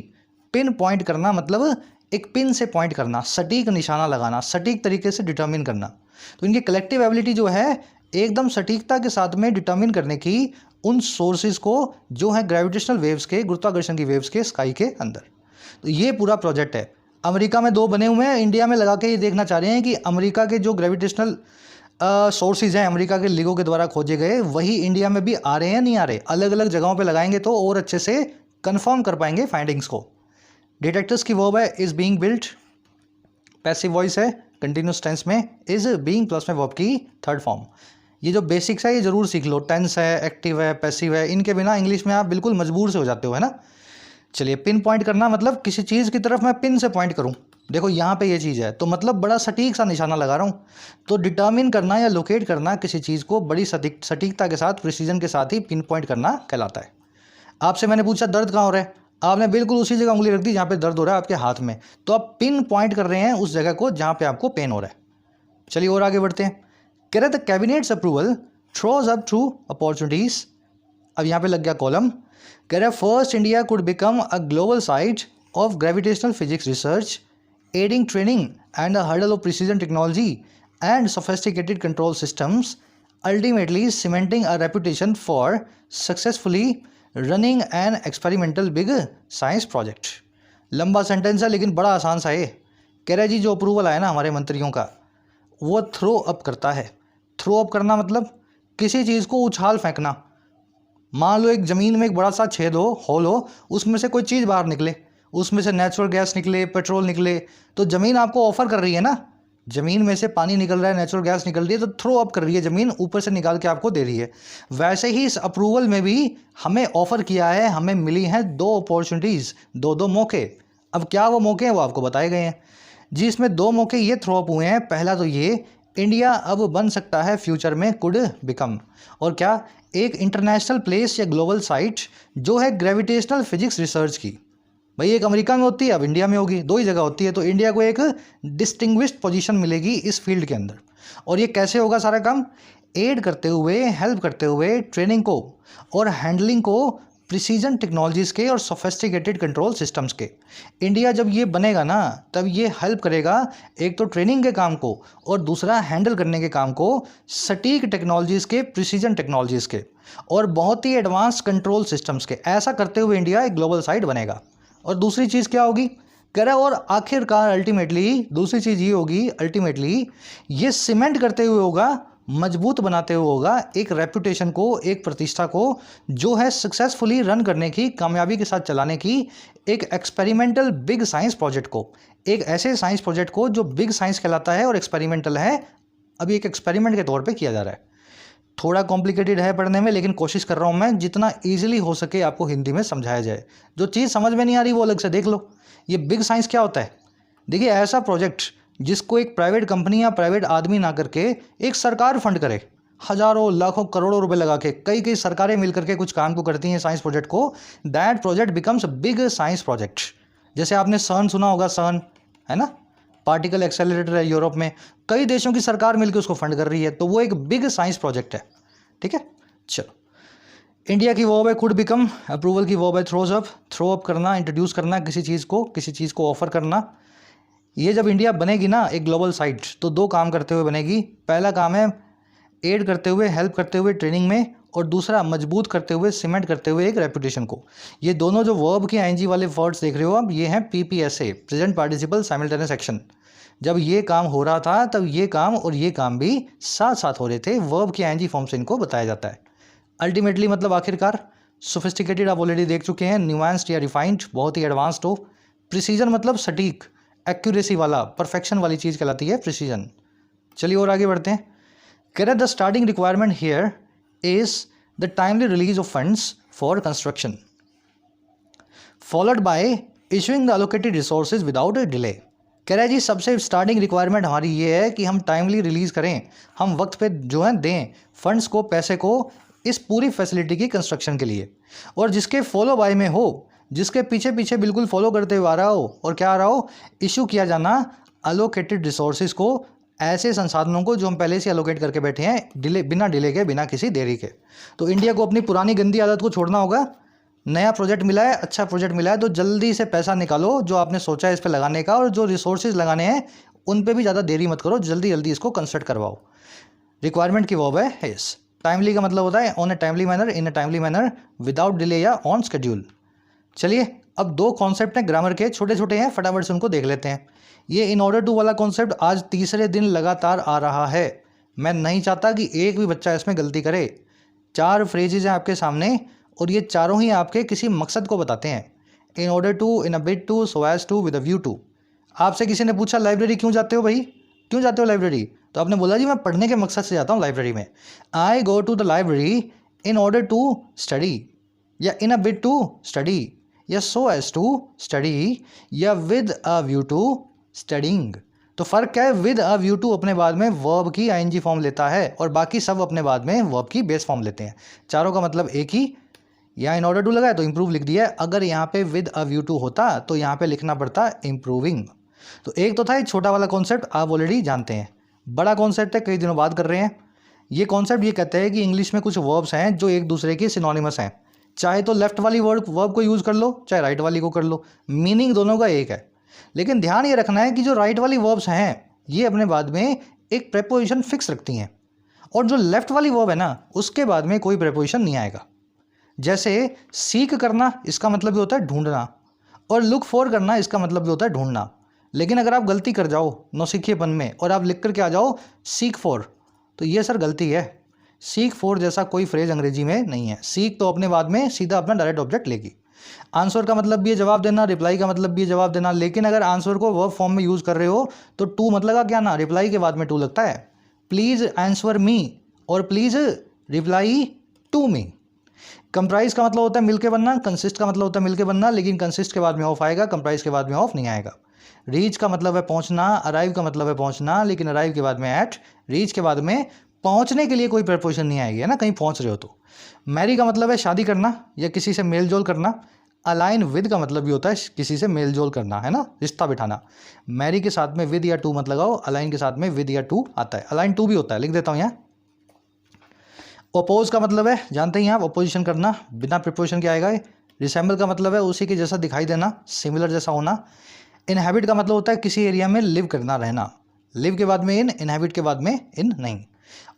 पिन पॉइंट करना मतलब एक पिन से पॉइंट करना, सटीक निशाना लगाना, सटीक तरीके से डिटर्मिन करना। तो इनकी कलेक्टिव एबिलिटी जो है एकदम सटीकता के साथ में डिटर्मिन करने की उन सोर्सेज को जो है ग्रेविटेशनल वेव्स के, गुरुत्वाकर्षण की वेव्स के स्काई के अंदर। तो ये पूरा प्रोजेक्ट है। अमेरिका में 2 बने हुए हैं, इंडिया में लगा के ये देखना चाह रहे हैं कि अमेरिका के जो ग्रेविटेशनल सोर्सेज हैं अमेरिका के लिगो के द्वारा खोजे गए, वही इंडिया में भी आ रहे हैं नहीं आ रहे। अलग अलग जगहों पे लगाएंगे तो और अच्छे से कंफर्म कर पाएंगे फाइंडिंग्स को। डिटेक्टर्स की वर्ब है is being built, passive voice है, कंटिन्यूस टेंस में इज बीइंग प्लस में वर्ब की थर्ड फॉर्म। ये जो बेसिक्स है ये जरूर सीख लो, टेंस है, एक्टिव है, पैसिव है, इनके बिना इंग्लिश में आप बिल्कुल मजबूर से हो जाते हो, है ना। चलिए, पिन पॉइंट करना मतलब किसी चीज़ की तरफ मैं पिन से पॉइंट करूं, देखो यहाँ पे ये चीज़ है तो मतलब बड़ा सटीक सा निशाना लगा रहा हूँ। तो डिटर्मिन करना या लोकेट करना किसी चीज़ को बड़ी सटीकता के साथ, प्रिसीजन के साथ ही पिन पॉइंट करना कहलाता है। आपसे मैंने पूछा दर्द कहाँ हो रहा है, आपने बिल्कुल उसी जगह उंगली रख दी जहाँ पे दर्द हो रहा है आपके हाथ में, तो आप पिन पॉइंट कर रहे हैं उस जगह को जहाँ पे आपको पेन हो रहा है। चलिए और आगे बढ़ते हैं। कह रहे थे cabinet's approval throws up two opportunities. अब यहाँ पे लग गया कॉलम। कह रहे first India could become a global site of gravitational physics research, adding training and a hurdle of precision technology and sophisticated control systems, ultimately cementing a reputation for successfully running an experimental big science project. लंबा sentence है लेकिन बड़ा आसान सा है। कह रहे जी जो अप्रूवल आया ना हमारे मंत्रियों का, वो थ्रो अप करता है। थ्रो अप करना मतलब किसी चीज़ को उछाल फेंकना। मान लो एक ज़मीन में एक बड़ा सा छेद हो, होल हो, उसमें से कोई चीज़ बाहर निकले, उसमें से नेचुरल गैस निकले, पेट्रोल निकले, तो ज़मीन आपको ऑफर कर रही है ना, ज़मीन में से पानी निकल रहा है, नेचुरल गैस निकल रही है, तो थ्रो अप कर रही है ज़मीन, ऊपर से निकाल के आपको दे रही है। वैसे ही इस अप्रूवल में भी हमें ऑफ़र किया है, हमें मिली हैं 2 अपॉर्चुनिटीज़, 2 मौके। अब क्या वो मौके हैं वो आपको बताए गए हैं जी। इसमें 2 मौके ये थ्रो अप हुए हैं। पहला तो ये, इंडिया अब बन सकता है फ्यूचर में, कुड बिकम, और क्या, एक इंटरनेशनल प्लेस या ग्लोबल साइट जो है ग्रेविटेशनल फिजिक्स रिसर्च की। भाई एक अमेरिका में होती है, अब इंडिया में होगी, 2 ही जगह होती है, तो इंडिया को एक डिस्टिंग्विश्ड पोजीशन मिलेगी इस फील्ड के अंदर। और ये कैसे होगा सारा काम? एड करते हुए, हेल्प करते हुए ट्रेनिंग को और हैंडलिंग को प्रिसीजन टेक्नोलॉजीज़ के और सोफिस्टिकेटेड कंट्रोल सिस्टम्स के। इंडिया जब ये बनेगा ना, तब ये हेल्प करेगा एक तो ट्रेनिंग के काम को और दूसरा हैंडल करने के काम को सटीक टेक्नोलॉजीज़ के, प्रिसीजन टेक्नोलॉजीज़ के और बहुत ही एडवांस कंट्रोल सिस्टम्स के। ऐसा करते हुए इंडिया एक ग्लोबल साइट बनेगा। और दूसरी चीज़ क्या होगी? कह रहा है और आखिरकार अल्टीमेटली दूसरी चीज़ ये होगी, अल्टीमेटली ये सीमेंट करते हुए होगा, मजबूत बनाते हुए होगा एक रेपुटेशन को, एक प्रतिष्ठा को, जो है सक्सेसफुली रन करने की, कामयाबी के साथ चलाने की एक एक्सपेरिमेंटल बिग साइंस प्रोजेक्ट को, एक ऐसे साइंस प्रोजेक्ट को जो बिग साइंस कहलाता है और एक्सपेरिमेंटल है, अभी एक एक्सपेरिमेंट के तौर पे किया जा रहा है। थोड़ा कॉम्प्लिकेटेड है पढ़ने में, लेकिन कोशिश कर रहा हूँ मैं जितना ईजिली हो सके आपको हिंदी में समझाया जाए। जो चीज़ समझ में नहीं आ रही वो अलग से देख लो। ये बिग साइंस क्या होता है? देखिए, ऐसा प्रोजेक्ट जिसको एक प्राइवेट कंपनी या प्राइवेट आदमी ना करके एक सरकार फंड करे, हजारों लाखों करोड़ों रुपए लगा के कई कई सरकारें मिलकर के कुछ काम को करती हैं साइंस प्रोजेक्ट को, that project becomes big science project. जैसे आपने सर्न सुना होगा, सर्न है ना, पार्टिकल एक्सेलरेटर है यूरोप में, कई देशों की सरकार मिलकर उसको फंड कर रही है, तो वो एक बिग साइंस प्रोजेक्ट है। ठीक है, चलो। इंडिया की वर्ब है कुड बिकम, अप्रूवल की वर्ब है थ्रो अप करना, इंट्रोड्यूस करना किसी चीज़ को ऑफर करना। ये जब इंडिया बनेगी ना एक ग्लोबल साइट, तो दो काम करते हुए बनेगी। पहला काम है एड करते हुए, हेल्प करते हुए ट्रेनिंग में, और दूसरा मजबूत करते हुए, सीमेंट करते हुए एक रेपुटेशन को। ये दोनों जो वर्ब के आईएनजी वाले वर्ड्स देख रहे हो आप, ये हैं पीपीएसए, प्रेजेंट पार्टिसिपल साइमल्टेनियस एक्शन। जब ये काम हो रहा था तब ये काम और ये काम भी साथ साथ हो रहे थे। वर्ब के आईएनजी फॉर्म से इनको बताया जाता है। अल्टीमेटली मतलब आखिरकार, सोफिस्टिकेटेड आप ऑलरेडी देख चुके हैं, न्यूआंस्ड या रिफाइंड बहुत ही एडवांस्ड हो। प्रिसीजन मतलब सटीक, एक्यूरेसी वाला, परफेक्शन वाली चीज़ कहलाती है प्रिसीजन। चलिए और आगे बढ़ते हैं। कह the starting requirement here is the timely release of funds for construction followed by issuing the allocated resources without a delay. कह रहा है जी सबसे स्टार्टिंग रिक्वायरमेंट हमारी ये है कि हम टाइमली रिलीज़ करें, हम वक्त पे जो है दें फंड्स को, पैसे को, इस पूरी फैसिलिटी की कंस्ट्रक्शन के लिए, और जिसके फॉलो बाय में हो, जिसके पीछे पीछे बिल्कुल फॉलो करते हुए आ रहा हो, और क्या आ रहा हो, इशू किया जाना अलोकेटेड रिसोर्सेज को, ऐसे संसाधनों को जो हम पहले से अलोकेट करके बैठे हैं, बिना डिले के, बिना किसी देरी के। तो इंडिया को अपनी पुरानी गंदी आदत को छोड़ना होगा। नया प्रोजेक्ट मिला है, अच्छा प्रोजेक्ट मिला है, तो जल्दी से पैसा निकालो जो आपने सोचा है इस पर लगाने का, और जो रिसोर्सेज लगाने हैं उन पे भी ज़्यादा देरी मत करो, जल्दी जल्दी इसको कंस्ट्रक्ट करवाओ। रिक्वायरमेंट की वर्ब है यस। टाइमली का मतलब होता है on A timely manner, in A timely manner, without delay या ऑन शेड्यूल। चलिए अब दो कॉन्सेप्ट हैं ग्रामर के, छोटे छोटे हैं, फटाफट से उनको देख लेते हैं। ये इन ऑर्डर टू वाला कॉन्सेप्ट आज तीसरे दिन लगातार आ रहा है। मैं नहीं चाहता कि एक भी बच्चा इसमें गलती करे। 4 फ्रेजेज हैं आपके सामने, और ये चारों ही आपके किसी मकसद को बताते हैं। In order to, in a bid to, so as to, with a view to. आपसे किसी ने पूछा लाइब्रेरी क्यों जाते हो भाई, क्यों जाते हो लाइब्रेरी, तो आपने बोला जी मैं पढ़ने के मकसद से जाता हूँ लाइब्रेरी में। I go to the library in order to study, या in a bid to study, या सो एज टू स्टडी, या with a view to studying. तो फ़र्क क्या है? विद अ व्यू टू अपने बाद में वर्ब की आईएनजी फॉर्म लेता है, और बाकी सब अपने बाद में वर्ब की बेस फॉर्म लेते हैं। चारों का मतलब एक ही। यहाँ इन ऑर्डर टू लगा है तो इम्प्रूव लिख दिया है। अगर यहाँ पे विद अ व्यू टू होता तो यहाँ पे लिखना पड़ता इम्प्रूविंग। तो एक तो था एक छोटा वाला कॉन्सेप्ट, आप ऑलरेडी जानते हैं। बड़ा कॉन्सेप्ट है, कई दिनों बाद कर रहे हैं। ये कॉन्सेप्ट ये कहते हैं कि इंग्लिश में कुछ वर्ब्स हैं जो एक दूसरे के सिनोनिमस हैं। चाहे तो लेफ्ट वाली वर्ब को यूज़ कर लो, चाहे राइट वाली को कर लो, मीनिंग दोनों का एक है। लेकिन ध्यान ये रखना है कि जो राइट वाली वर्ब्स हैं ये अपने बाद में एक प्रेपोजिशन फिक्स रखती हैं, और जो लेफ्ट वाली वर्ब है ना उसके बाद में कोई प्रेपोजिशन नहीं आएगा। जैसे सीक करना, इसका मतलब भी होता है ढूंढना, और लुक फॉर करना, इसका मतलब भी होता है ढूंढना। लेकिन अगर आप गलती कर जाओ नौसिखिएपन में और आप लिख करके आ जाओ सीक फॉर, तो ये सर गलती है। सीक फॉर जैसा कोई फ्रेज अंग्रेजी में नहीं है। सीक तो अपने बाद में सीधा अपना डायरेक्ट ऑब्जेक्ट लेगी। आंसर का मतलब भी है जवाब देना, रिप्लाई का मतलब भी है जवाब देना। लेकिन अगर आंसर को वर्ब फॉर्म में यूज़ कर रहे हो तो टू मतलब का क्या ना, रिप्लाई के बाद में टू लगता है। प्लीज़ आंसर मी और please reply to me. Comprise का मतलब होता है मिलके बनना, कंसिस्ट का मतलब होता है मिलके बनना, लेकिन कंसिस्ट के बाद में ऑफ आएगा, कंप्राइज के बाद में ऑफ नहीं आएगा। रीच का मतलब है पहुंचना, अराइव का मतलब है पहुंचना, लेकिन अराइव के बाद में एट, रीच के बाद में पहुंचने के लिए कोई प्रपोजिशन नहीं आएगी, है ना, कहीं पहुंच रहे हो तो। मैरी का मतलब है शादी करना या किसी से मेल जोल करना। अलाइन विद का मतलब भी होता है किसी से मेल जोल करना, है ना, रिश्ता बिठाना। मैरी के साथ में विद या टू मत लगाओ, अलाइन के साथ में विद या टू आता है, अलाइन टू भी होता है, लिख देता हूँ यहाँ। अपोज का मतलब है, जानते ही आप, अपोजिशन करना, बिना प्रिपोजिशन के आएगा। रिसेंबल का मतलब है उसी के जैसा दिखाई देना, सिमिलर जैसा होना। इनहैबिट का मतलब होता है किसी एरिया में लिव करना, रहना। लिव के बाद में इन, इनहैबिट के बाद में इन नहीं।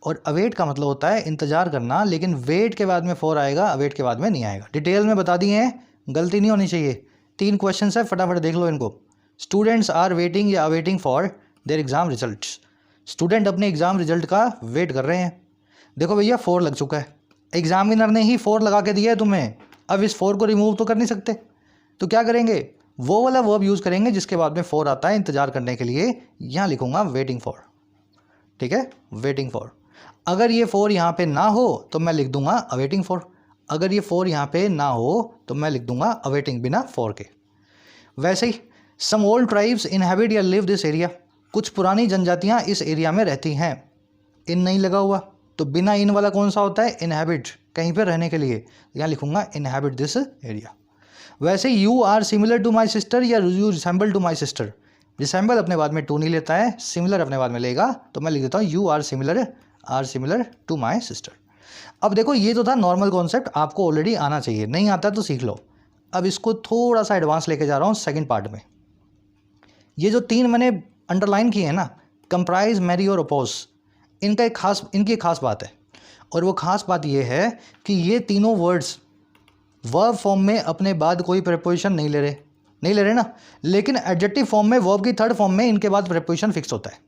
और अवेट का मतलब होता है इंतजार करना, लेकिन वेट के बाद में फॉर आएगा, अवेट के बाद में नहीं आएगा। डिटेल में बता दिए हैं, गलती नहीं होनी चाहिए। 3 क्वेश्चन है, फटाफट देख लो इनको। स्टूडेंट्स आर वेटिंग या awaiting for their exam results. Student अपने एग्जाम रिजल्ट का वेट कर रहे हैं। देखो भैया 4 लग चुका है, एग्जामिनर ने ही 4 लगा के दिया है तुम्हें, अब इस 4 को रिमूव तो कर नहीं सकते, तो क्या करेंगे, वो वाला वर्ब यूज़ करेंगे जिसके बाद में 4 आता है इंतजार करने के लिए। यहाँ लिखूंगा वेटिंग फॉर, ठीक है, वेटिंग फॉर। अगर ये 4 यहाँ पे ना हो तो मैं लिख दूंगा अवेटिंग फॉर, अगर ये 4 यहाँ पे ना हो तो मैं लिख दूंगा अवेटिंग बिना 4 के। वैसे ही सम ओल्ड ट्राइब्स इनहैबिट या लिव दिस एरिया, कुछ पुरानी जनजातियाँ इस एरिया में रहती हैं। इन नहीं लगा हुआ, तो बिना इन वाला कौन सा होता है, इनहैबिट, कहीं पर रहने के लिए, यहाँ लिखूंगा इनहैबिट दिस एरिया। वैसे you are similar to my sister या you resemble to my sister, resemble अपने बाद में टू नहीं लेता है, सिमिलर अपने बाद में लेगा, तो मैं लिख देता हूँ you are similar to my sister. अब देखो ये तो था नॉर्मल कॉन्सेप्ट, आपको ऑलरेडी आना चाहिए, नहीं आता तो सीख लो। अब इसको थोड़ा सा एडवांस लेके जा रहा हूँ सेकंड पार्ट में। ये जो 3 मैंने अंडरलाइन किए हैं ना, कंप्राइज, मैरी और अपोज, इनकी एक खास बात है, और वो खास बात ये है कि ये तीनों वर्ड्स वर्ब फॉर्म में अपने बाद कोई प्रेपोजिशन नहीं ले रहे ना, लेकिन एडजेक्टिव फॉर्म में, वर्ब की थर्ड फॉर्म में इनके बाद प्रेपोजिशन फिक्स होता है।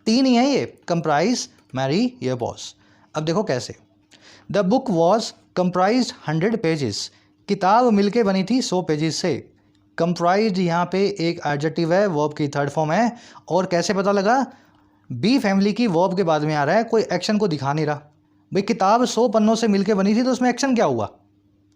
3 ही है ये, कंप्राइज, मैरी, ये अपोज। अब देखो कैसे। The book was comprise 100 pages, किताब मिलके बनी थी 100 पेजेस से। कंप्राइज यहाँ पे एक एडजेक्टिव है, वर्ब की थर्ड फॉर्म है, और कैसे पता लगा, बी फैमिली की वर्ब के बाद में आ रहा है, कोई एक्शन को दिखा नहीं रहा। भाई किताब 100 पन्नों से मिलके बनी थी तो उसमें एक्शन क्या हुआ,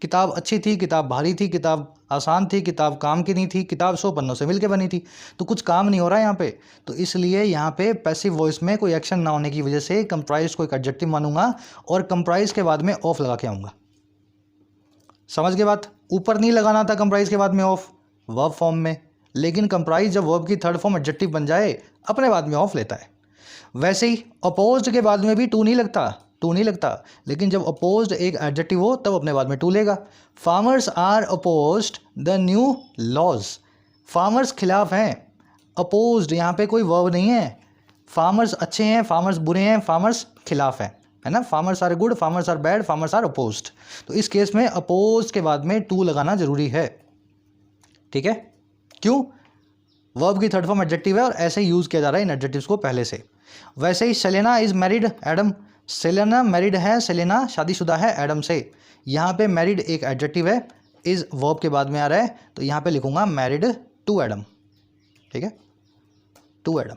किताब अच्छी थी, किताब भारी थी, किताब आसान थी, किताब काम की नहीं थी, किताब 100 पन्नों से मिलके बनी थी, तो कुछ काम नहीं हो रहा है यहाँ पे। तो इसलिए यहाँ पे पैसिव वॉइस में कोई एक्शन ना होने की वजह से कंप्राइज को एक एडजेक्टिव मानूंगा, और कंप्राइज के बाद में ऑफ लगा के आऊँगा। समझ के बात, ऊपर नहीं लगाना था कंप्राइज के बाद में ऑफ, वर्ब फॉर्म में, लेकिन कंप्राइज जब वर्ब की थर्ड फॉर्म एडजेक्टिव बन जाए अपने बाद में ऑफ लेता है। वैसे ही अपोज्ड के बाद में भी टू नहीं लगता, लेकिन जब अपोज्ड एक एडजेक्टिव हो तब अपने बाद में टू लेगा। Farmers are opposed the new laws, farmers खिलाफ हैं, अपोज्ड यहाँ पे कोई वर्ब नहीं है। फार्मर्स अच्छे हैं, फार्मर्स बुरे हैं, फार्मर्स खिलाफ हैं, है ना, farmers are good, farmers are bad, farmers are opposed. तो इस केस में अपोज्ड के बाद में टू लगाना जरूरी है, ठीक है, क्यों, वर्ब की थर्ड फॉर्म एडजेक्टिव है और ऐसे ही यूज़ किया जा रहा है इन एडजेक्टिव्स को पहले से। वैसे ही Selena is married Adam, Selena married है, सेलेना शादीशुदा है एडम से। यहाँ पे मैरिड एक एडजेक्टिव है, इज़ वर्ब के बाद में आ रहा है, तो यहाँ पे लिखूंगा मैरिड टू एडम, ठीक है, टू एडम।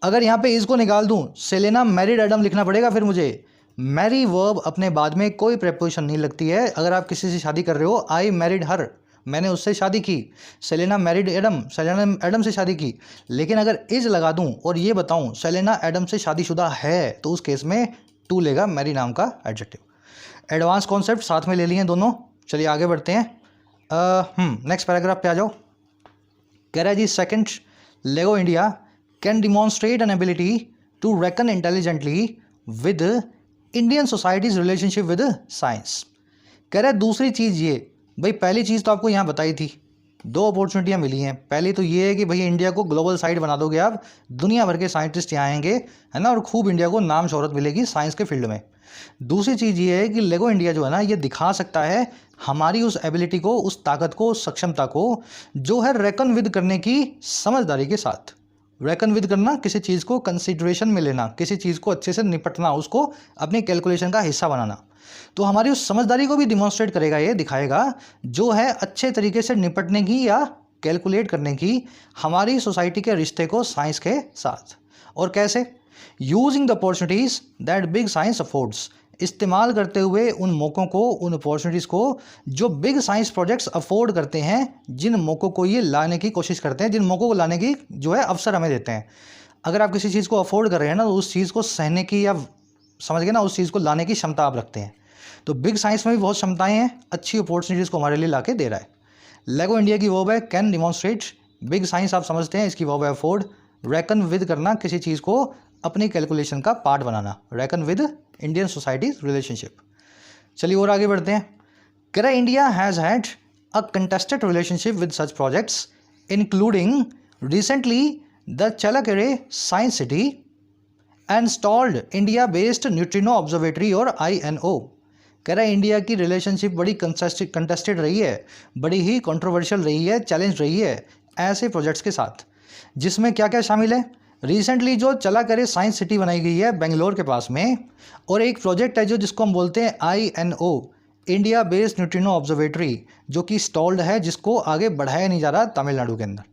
अगर यहाँ पे इज़ को निकाल दूँ, सेलेना मैरिड एडम लिखना पड़ेगा फिर मुझे। मैरी वर्ब अपने बाद में कोई प्रेपोजिशन नहीं लगती है। अगर आप किसी से शादी कर रहे हो, आई मैरिड हर, मैंने उससे शादी की, Selena married Adam, Selena Adam से शादी की, लेकिन अगर इज लगा दूं और ये बताऊं सेलेना एडम से शादीशुदा है, तो उस केस में टू लेगा मैरी नाम का एडजेक्टिव। एडवांस कॉन्सेप्ट साथ में ले लिए हैं दोनों। चलिए आगे बढ़ते हैं। नेक्स्ट पैराग्राफ पे आ जाओ। कह रहा है जी, second, LIGO India can demonstrate an ability to reckon intelligently with Indian societies relationship with science. कह रहा है दूसरी चीज़ ये, भाई पहली चीज़ तो आपको यहाँ बताई थी, 2 अपॉर्चुनिटियाँ मिली हैं। पहली तो ये है कि भैया इंडिया को ग्लोबल साइट बना दोगे आप, दुनिया भर के साइंटिस्ट यहाँ आएंगे, है ना, और खूब इंडिया को नाम शोहरत मिलेगी साइंस के फील्ड में। दूसरी चीज़ ये है कि लेगो इंडिया जो है ना, ये दिखा सकता है हमारी उस एबिलिटी को, उस ताकत को, उस सक्षमता को, जो है रेकन विद करने की समझदारी के साथ। रेकन विद करना, किसी चीज़ को कंसिडरेशन में लेना, किसी चीज़ को अच्छे से निपटना, उसको अपनी कैलकुलेशन का हिस्सा बनाना। तो हमारी उस समझदारी को भी डिमॉन्स्ट्रेट करेगा, ये दिखाएगा, जो है अच्छे तरीके से निपटने की या कैलकुलेट करने की हमारी सोसाइटी के रिश्ते को साइंस के साथ। और कैसे, using the opportunities that big science affords, इस्तेमाल करते हुए उन मौक़ों को, उन अपॉर्चुनिटीज़ को जो बिग साइंस प्रोजेक्ट्स अफोर्ड करते हैं, जिन मौक़ों को ये लाने की कोशिश करते हैं, जिन मौक़ों को लाने की जो है अवसर हमें देते हैं। अगर आप किसी चीज़ को अफोर्ड कर रहे हैं ना, तो उस चीज़ को सहने की, या समझ गए ना, उस चीज़ को लाने की क्षमता आप रखते हैं। तो बिग साइंस में भी बहुत क्षमताएं हैं, अच्छी अपॉर्चुनिटीज़ को हमारे लिए ला के दे रहा है। लेगो इंडिया की वर्ब है कैन डिमॉन्स्ट्रेट, बिग साइंस आप समझते हैं इसकी वर्ब है अफोर्ड, रेकन विद करना, किसी चीज़ को अपनी कैलकुलेशन का पार्ट बनाना, reckon with Indian society relationship. चलिए और आगे बढ़ते हैं। कह India has had a contested relationship with such projects including recently the Challakere science city and installed India based neutrino observatory और INO। कह रहा है इंडिया की रिलेशनशिप बड़ी कंटेस्टेड रही है, बड़ी ही कंट्रोवर्शियल रही है, चैलेंज रही है ऐसे प्रोजेक्ट्स के साथ, जिसमें क्या क्या शामिल है। रिसेंटली जो चला करे साइंस सिटी बनाई गई है बेंगलोर के पास में, और एक प्रोजेक्ट है जिसको हम बोलते हैं INO, India based neutrino observatory, जो कि स्टॉल्ड है, जिसको आगे बढ़ाया नहीं जा रहा तमिलनाडु के अंदर।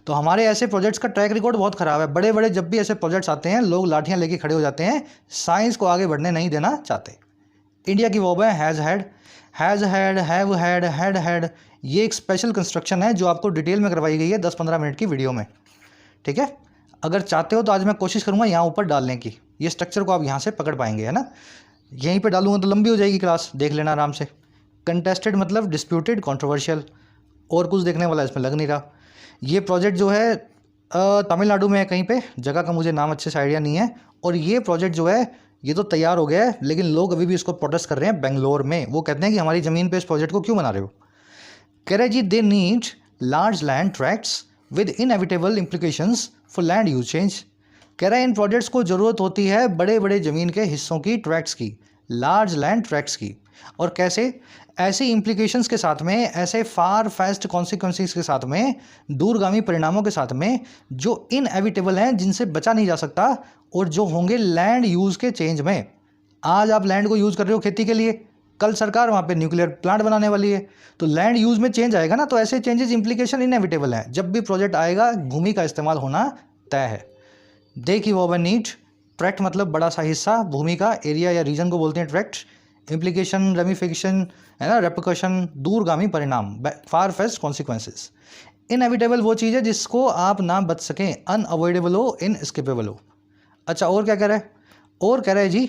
तो हमारे ऐसे प्रोजेक्ट्स का ट्रैक रिकॉर्ड बहुत ख़राब है। बड़े बड़े जब भी ऐसे प्रोजेक्ट्स आते हैं लोग लाठियाँ लेके खड़े हो जाते हैं, साइंस को आगे बढ़ने नहीं देना चाहते। इंडिया की वर्ब है हैज़ हैड, हैव हैड। ये एक स्पेशल कंस्ट्रक्शन है जो आपको डिटेल में करवाई गई है 10-15 मिनट की वीडियो में, ठीक है। अगर चाहते हो तो आज मैं कोशिश करूँगा यहाँ ऊपर डालने की, ये स्ट्रक्चर को आप यहाँ से पकड़ पाएंगे, है ना। यहीं पे डालूंगा तो लंबी हो जाएगी क्लास, देख लेना आराम से। कंटेस्टेड मतलब डिस्प्यूटेड, कंट्रोवर्शियल, और कुछ देखने वाला इसमें लग नहीं रहा। ये प्रोजेक्ट जो है तमिलनाडु में है कहीं पे, जगह का मुझे नाम अच्छे से आइडिया नहीं है। और ये प्रोजेक्ट जो है ये तो तैयार हो गया है, लेकिन लोग अभी भी इसको प्रोटेस्ट कर रहे हैं बेंगलोर में। वो कहते हैं कि हमारी ज़मीन पे इस प्रोजेक्ट को क्यों बना रहे हो। कह रहे जी they need large land tracts with inevitable implications for land use change. कह रहे हैं इन प्रोजेक्ट्स को ज़रूरत होती है बड़े बड़े ज़मीन के हिस्सों की, ट्रैक्ट्स की, लार्ज लैंड ट्रैक्ट्स की। और कैसे, ऐसी इम्प्लीकेशंस के साथ में, ऐसे फार फेस्ट कॉन्सिक्वेंसेस के साथ में, दूरगामी परिणामों के साथ में, जो इनएविटेबल हैं, जिनसे बचा नहीं जा सकता, और जो होंगे लैंड यूज़ के चेंज में। आज आप लैंड को यूज़ कर रहे हो खेती के लिए, कल सरकार वहाँ पे न्यूक्लियर प्लांट बनाने वाली है, तो लैंड यूज़ में चेंज आएगा ना। तो ऐसे चेंजेस इम्प्लीकेशन इनएविटेबल हैं। जब भी प्रोजेक्ट आएगा भूमि का इस्तेमाल होना तय है। देखिए वो वन नीट, ट्रैक्ट मतलब बड़ा सा हिस्सा, भूमि का एरिया या रीजन को बोलते हैं ट्रैक्ट। इम्प्लीकेशन, रेमिफिकेशन है ना, रेपिकशन, दूरगामी परिणाम, फार फेस्ट कॉन्सिक्वेंसेस। इनएविटेबल वो चीज़ है जिसको आप ना बच सकें, अनअवॉइडेबल हो, इनएस्केपेबल हो। अच्छा और क्या कह रहा है, और कह रहा है जी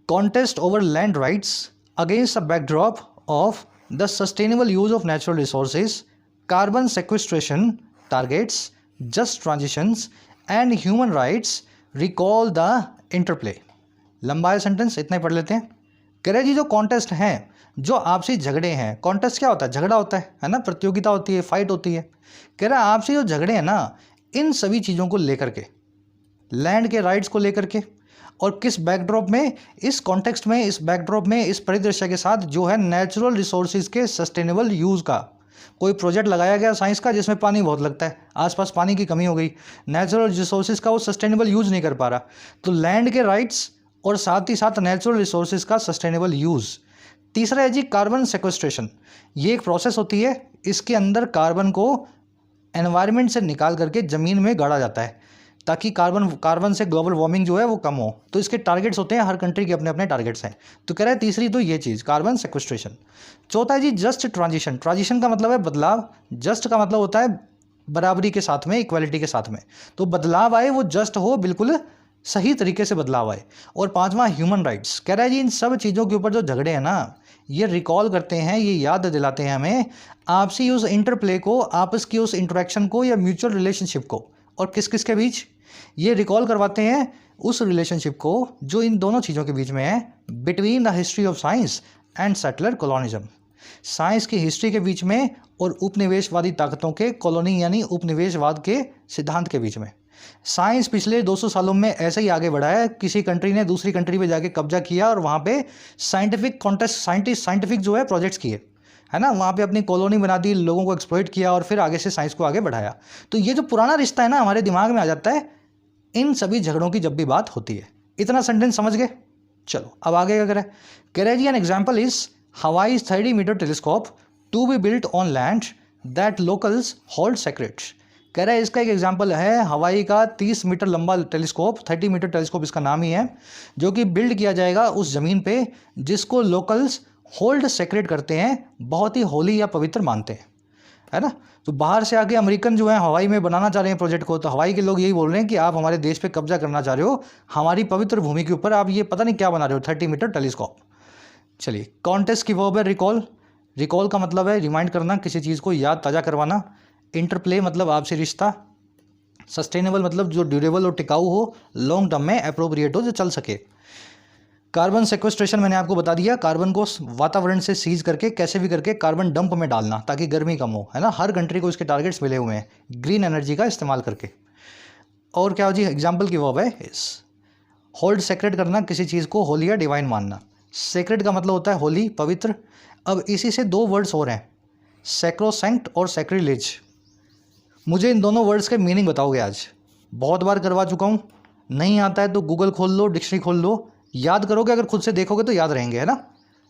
contest over land rights against a backdrop of the sustainable use of natural resources, carbon sequestration targets, just transitions and human rights recall the interplay. लंबा है सेंटेंस, इतना ही पढ़ लेते हैं। कह रहे जी जो कॉन्टेस्ट हैं, जो आपसी झगड़े हैं, कॉन्टेस्ट क्या होता है, झगड़ा होता है ना, प्रतियोगिता होती है, फाइट होती है। कह रहा है आपसी जो झगड़े हैं ना, इन सभी चीज़ों को लेकर के, लैंड के राइट्स को लेकर के, और किस बैकड्रॉप में, इस कॉन्टेक्स्ट में, इस बैकड्रॉप में, इस परिदृश्य के साथ जो है नेचुरल रिसोर्सेज के सस्टेनेबल यूज़ का। कोई प्रोजेक्ट लगाया गया साइंस का जिसमें पानी बहुत लगता है, आसपास पानी की कमी हो गई, नेचुरल रिसोर्सेज का वो सस्टेनेबल यूज़ नहीं कर पा रहा, तो लैंड के राइट्स और साथ ही साथ नेचुरल रिसोर्सेज का सस्टेनेबल यूज़। तीसरा है जी कार्बन सेक्वेस्ट्रेशन। ये एक प्रोसेस होती है, इसके अंदर कार्बन को एनवायरनमेंट से निकाल करके ज़मीन में गाड़ा जाता है, ताकि कार्बन से ग्लोबल वार्मिंग जो है वो कम हो। तो इसके टारगेट्स होते हैं, हर कंट्री के अपने अपने टारगेट्स हैं। तो कह रहा है तीसरी तो ये चीज़ कार्बन सेक्वेस्ट्रेशन। चौथा है जी जस्ट ट्रांजिशन। ट्रांजिशन का मतलब है बदलाव, जस्ट का मतलब होता है बराबरी के साथ में, इक्वालिटी के साथ में। तो बदलाव आए वो जस्ट हो, बिल्कुल सही तरीके से बदलाव आए। और पांचवा ह्यूमन राइट्स। कह रहा है जी इन सब चीज़ों के ऊपर जो झगड़े हैं ना, ये रिकॉल करते हैं, ये याद दिलाते हैं हमें आपसी उस इंटरप्ले को, आपस की उस इंटरेक्शन को या म्यूचुअल रिलेशनशिप को। और किस किस के बीच, ये रिकॉल करवाते हैं उस रिलेशनशिप को जो इन दोनों चीज़ों के बीच में है, between the history of science and settler colonialism. Science की हिस्ट्री के बीच में और उपनिवेशवादी ताकतों के, कॉलोनी यानी उपनिवेशवाद के सिद्धांत के बीच में। साइंस पिछले 200 सालों में ऐसे ही आगे बढ़ा है। किसी कंट्री ने दूसरी कंट्री पे जाके कब्जा किया और वहाँ पे साइंटिफिक कॉन्टेस्ट, साइंटिफिक जो है प्रोजेक्ट्स किए, है ना, वहाँ पे अपनी कॉलोनी बना दी, लोगों को एक्सप्लॉइट किया और फिर आगे से साइंस को आगे बढ़ाया। तो ये जो पुराना रिश्ता है ना, हमारे दिमाग में आ जाता है इन सभी झगड़ों की जब भी बात होती है। इतना सेंटेंस समझ गए। चलो अब आगे क्या करें। कह रहे जी an example is Hawaii's 30 metre telescope to be built on land that locals hold sacred. कह रहा है इसका एक एग्जाम्पल है हवाई का 30 मीटर लंबा टेलीस्कोप, 30 मीटर टेलीस्कोप इसका नाम ही है, जो कि बिल्ड किया जाएगा उस ज़मीन पे जिसको लोकल्स होल्ड सेक्रेट करते हैं, बहुत ही होली या पवित्र मानते हैं, है ना। तो बाहर से आके अमेरिकन जो है हवाई में बनाना चाह रहे हैं प्रोजेक्ट को, तो हवाई के लोग यही बोल रहे हैं कि आप हमारे देश पे कब्जा करना चाह रहे हो, हमारी पवित्र भूमि के ऊपर आप ये पता नहीं क्या बना रहे हो, 30 मीटर टेलीस्कोप। चलिए कॉन्टेस्ट की वर्ब है रिकॉल। रिकॉल का मतलब है रिमाइंड करना, किसी चीज़ को याद ताज़ा करवाना। इंटरप्ले मतलब आपसी रिश्ता। सस्टेनेबल मतलब जो ड्यूरेबल और टिकाऊ हो, लॉन्ग टर्म में अप्रोप्रिएट हो, जो चल सके। कार्बन सेक्वेस्ट्रेशन मैंने आपको बता दिया, कार्बन को वातावरण से सीज करके कैसे भी करके कार्बन डंप में डालना ताकि गर्मी कम हो, है ना। हर कंट्री को इसके टारगेट्स मिले हुए हैं ग्रीन एनर्जी का इस्तेमाल करके। और क्या हो जी, एग्जाम्पल की वर्ब है इस। होल्ड सेक्रेट करना, किसी चीज़ को होली या डिवाइन मानना। सेक्रेट का मतलब होता है होली, पवित्र। अब इसी से दो वर्ड्स और हैं, सैक्रोसैंक्ट और सैक्रिलेज। मुझे इन दोनों वर्ड्स के मीनिंग बताओगे आज? बहुत बार करवा चुका हूँ, नहीं आता है तो गूगल खोल लो, डिक्शनरी खोल लो, याद करोगे, अगर खुद से देखोगे तो याद रहेंगे, है ना।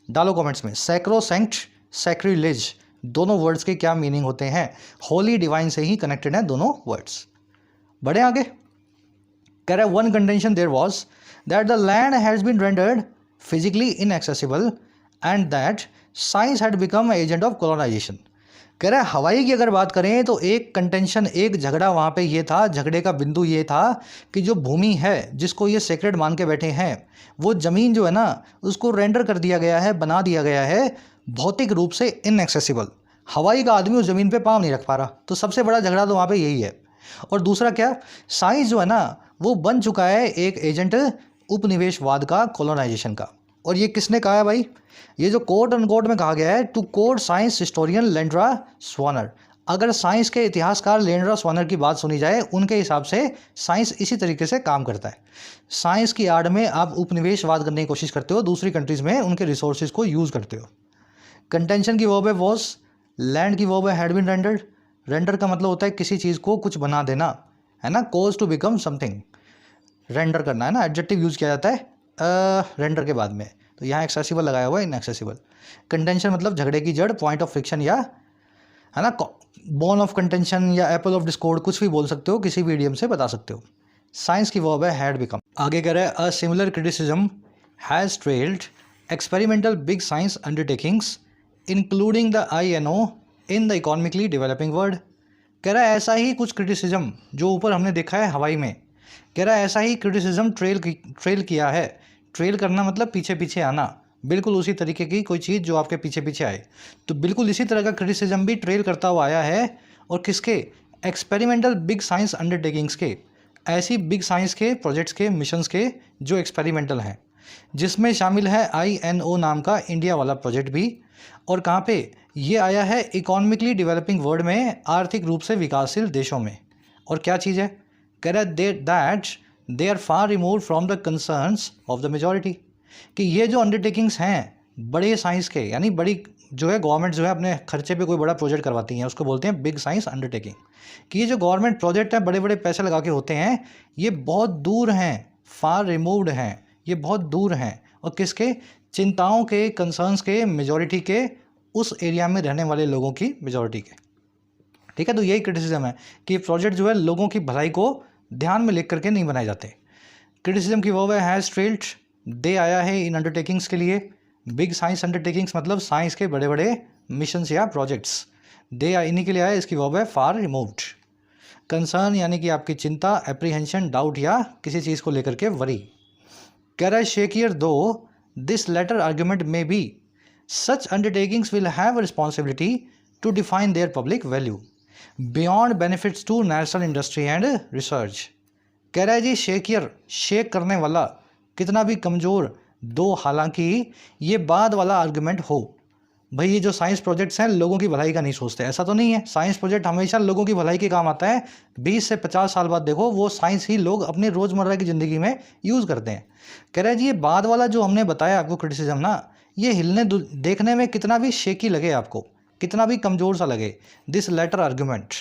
डालो कमेंट्स में सैक्रोसैंक्ट, सैक्रिलेज, दोनों वर्ड्स के क्या मीनिंग होते हैं। होली डिवाइन से ही कनेक्टेड हैं दोनों वर्ड्स। बढ़े आगे, कह रहा है one contention there was that the land has been rendered physically inaccessible and that science had become agent of colonization. कह रहा है हवाई की अगर बात करें तो एक कंटेंशन, एक झगड़ा वहाँ पे ये था, झगड़े का बिंदु ये था कि जो भूमि है जिसको ये सेक्रेड मान के बैठे हैं, वो ज़मीन जो है ना उसको रेंडर कर दिया गया है, बना दिया गया है भौतिक रूप से इनएक्सेसिबल। हवाई का आदमी उस ज़मीन पे पाँव नहीं रख पा रहा, तो सबसे बड़ा झगड़ा तो वहाँ पे यही है। और दूसरा क्या, साइंस जो है ना वो बन चुका है एक एजेंट उपनिवेशवाद का, कॉलोनाइजेशन का। और ये किसने कहा है भाई? ये जो कोट अनकोट में कहा गया है, to quote science historian Leandra Swanner. अगर साइंस के इतिहासकार लेंड्रा स्वानर की बात सुनी जाए, उनके हिसाब से साइंस इसी तरीके से काम करता है। साइंस की आड़ में आप उपनिवेशवाद करने की कोशिश करते हो, दूसरी कंट्रीज़ में उनके रिसोर्सेज को यूज़ करते हो। कंटेंशन की वर्ब है वॉज, लैंड की वर्ब है हैड बीन रेंडर्ड। रेंडर का मतलब होता है किसी चीज़ को कुछ बना देना, है ना, कोज टू बिकम समथिंग, रेंडर करना, है ना। एडजेक्टिव यूज़ किया जाता है रेंडर के बाद में, तो यहाँ एक्सेसिबल लगाया हुआ है, इनएक्सेसिबल। कंटेंशन मतलब झगड़े की जड़, पॉइंट ऑफ फ्रिक्शन, या है ना बोन ऑफ कंटेंशन या एप्पल ऑफ डिस्कॉर्ड, कुछ भी बोल सकते हो, किसी भी इडियम से बता सकते हो। साइंस की वर्ब है हैड बिकम। आगे कह रहा है a similar criticism has trailed experimental big science undertakings including the INO in the economically developing world. कह रहा है ऐसा ही कुछ क्रिटिसिज्म जो ऊपर हमने देखा है हवाई में, कह रहा है ऐसा ही क्रिटिसिज्म ट्रेल किया है। ट्रेल करना मतलब पीछे पीछे आना, बिल्कुल उसी तरीके की कोई चीज़ जो आपके पीछे पीछे आए, तो बिल्कुल इसी तरह का क्रिटिसिज्म भी ट्रेल करता हुआ आया है। और किसके? एक्सपेरिमेंटल बिग साइंस अंडरटेकिंग्स के, ऐसी बिग साइंस के प्रोजेक्ट्स के, मिशंस के जो एक्सपेरिमेंटल हैं, जिसमें शामिल है INO नाम का इंडिया वाला प्रोजेक्ट भी। और कहाँ पे ये आया है? इकोनॉमिकली डेवलपिंग वर्ल्ड में, आर्थिक रूप से विकासशील देशों में। और क्या चीज़ है? कह रहा है that they are far remove from the concerns of the majority, कि ये जो अंडरटेकिंग्स हैं बड़े साइंस के, यानी बड़ी जो है गवर्नमेंट जो है अपने खर्चे पे कोई बड़ा प्रोजेक्ट करवाती हैं, उसको बोलते हैं बिग साइंस अंडरटेकिंग। कि ये जो गवर्नमेंट प्रोजेक्ट हैं बड़े बड़े पैसे लगा के होते हैं, ये बहुत दूर हैं, फार रिमूव्ड हैं, ये बहुत दूर हैं। और किसके? चिंताओं के, कंसर्न्स के, मेजॉरिटी के, उस एरिया में रहने वाले लोगों की मेजॉरिटी के। ठीक है, तो यही क्रिटिसिज्म है कि प्रोजेक्ट जो है लोगों की भलाई को ध्यान में लेकर के नहीं बनाए जाते। क्रिटिसिज्म की वर्ब है हैज़ ट्रेल्ड, दे आया है इन अंडरटेकिंग्स के लिए। बिग साइंस अंडरटेकिंग्स मतलब साइंस के बड़े बड़े मिशंस या प्रोजेक्ट्स, दे इन्हीं के लिए आया, इसकी वर्ब है फार रिमूव्ड। कंसर्न यानी कि आपकी चिंता, एप्रीहेंशन, डाउट या किसी चीज़ को लेकर के वरी। कह रहा है शेकियर though this latter argument may be such undertakings will have responsibility to define their public value beyond benefits to national industry and research. कह रहा है जी शेकियर, शेक करने वाला, कितना भी कमज़ोर दो, हालांकि ये बाद वाला आर्गुमेंट हो। भाई ये जो साइंस प्रोजेक्ट्स हैं लोगों की भलाई का नहीं सोचते, ऐसा तो नहीं है। साइंस प्रोजेक्ट हमेशा लोगों की भलाई के काम आता है। 20 से 50 साल बाद देखो वो साइंस ही लोग अपनी रोज़मर्रा की ज़िंदगी में यूज़ करते हैं। कह रहा है जी ये बाद वाला जो हमने बताया आपको क्रिटिसिज्म ना, ये हिलने देखने में कितना भी शेकी लगे आपको, कितना भी कमज़ोर सा लगे, दिस लेटर आर्गूमेंट,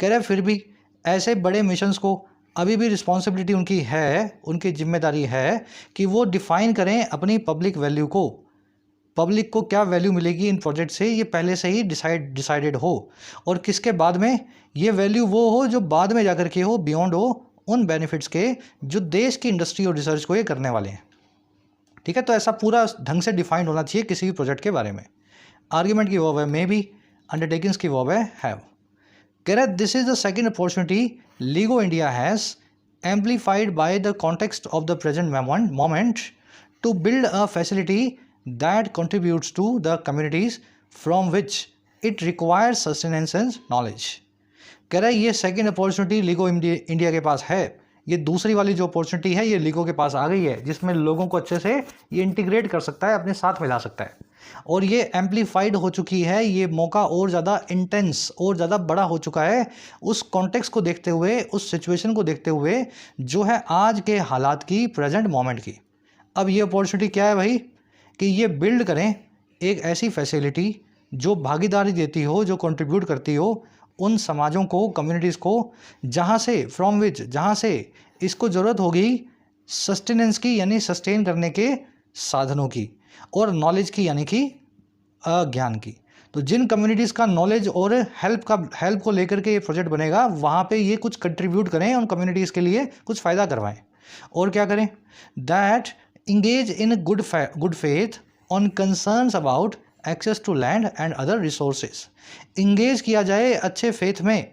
कह रहे फिर भी ऐसे बड़े मिशंस को अभी भी रिस्पॉन्सिबिलिटी उनकी है, उनकी जिम्मेदारी है कि वो डिफ़ाइन करें अपनी पब्लिक वैल्यू को। पब्लिक को क्या वैल्यू मिलेगी इन प्रोजेक्ट से, ये पहले से ही डिसाइडेड हो। और किसके बाद में? ये वैल्यू वो हो जो बाद में जाकर के हो, बियॉन्ड हो उन बेनिफिट्स के जो देश की इंडस्ट्री और रिसर्च को ये करने वाले हैं। ठीक है, तो ऐसा पूरा ढंग से डिफाइंड होना चाहिए किसी भी प्रोजेक्ट के बारे में। आर्ग्यूमेंट की वर्ब है मे बी, अंडरटेकिंग्स की वर्ब है हैव। कह रहा है this is the second opportunity LIGO India has amplified by the context of the present moment to build a facility that contributes to the community's from which it requires sustenance and knowledge. कह रहा है ये second opportunity लिगो India के पास है, ये दूसरी वाली जो अपॉर्चुनिटी है ये लिगो के पास आ गई है, जिसमें लोगों को अच्छे से ये इंटीग्रेट कर सकता है, अपने साथ मिला सकता है, और ये एम्पलीफाइड हो चुकी है, ये मौका और ज़्यादा इंटेंस और ज़्यादा बड़ा हो चुका है उस कॉन्टेक्स्ट को देखते हुए, उस सिचुएशन को देखते हुए जो है आज के हालात की, प्रेजेंट मोमेंट की। अब ये अपॉर्चुनिटी क्या है भाई, कि ये बिल्ड करें एक ऐसी फैसिलिटी जो भागीदारी देती हो, जो कंट्रीब्यूट करती हो उन समाजों को, कम्युनिटीज़ को, जहाँ से फ्रॉम विच, जहाँ से इसको ज़रूरत होगी सस्टेनेंस की, यानी सस्टेन करने के साधनों की, और नॉलेज की, यानी कि ज्ञान की। तो जिन कम्युनिटीज़ का नॉलेज और हेल्प को लेकर के ये प्रोजेक्ट बनेगा, वहाँ पे ये कुछ कंट्रीब्यूट करें, उन कम्युनिटीज़ के लिए कुछ फ़ायदा करवाएं। और क्या करें, that engage in good faith on concerns about access to land and other resources. Engage किया जाए अच्छे फेथ में,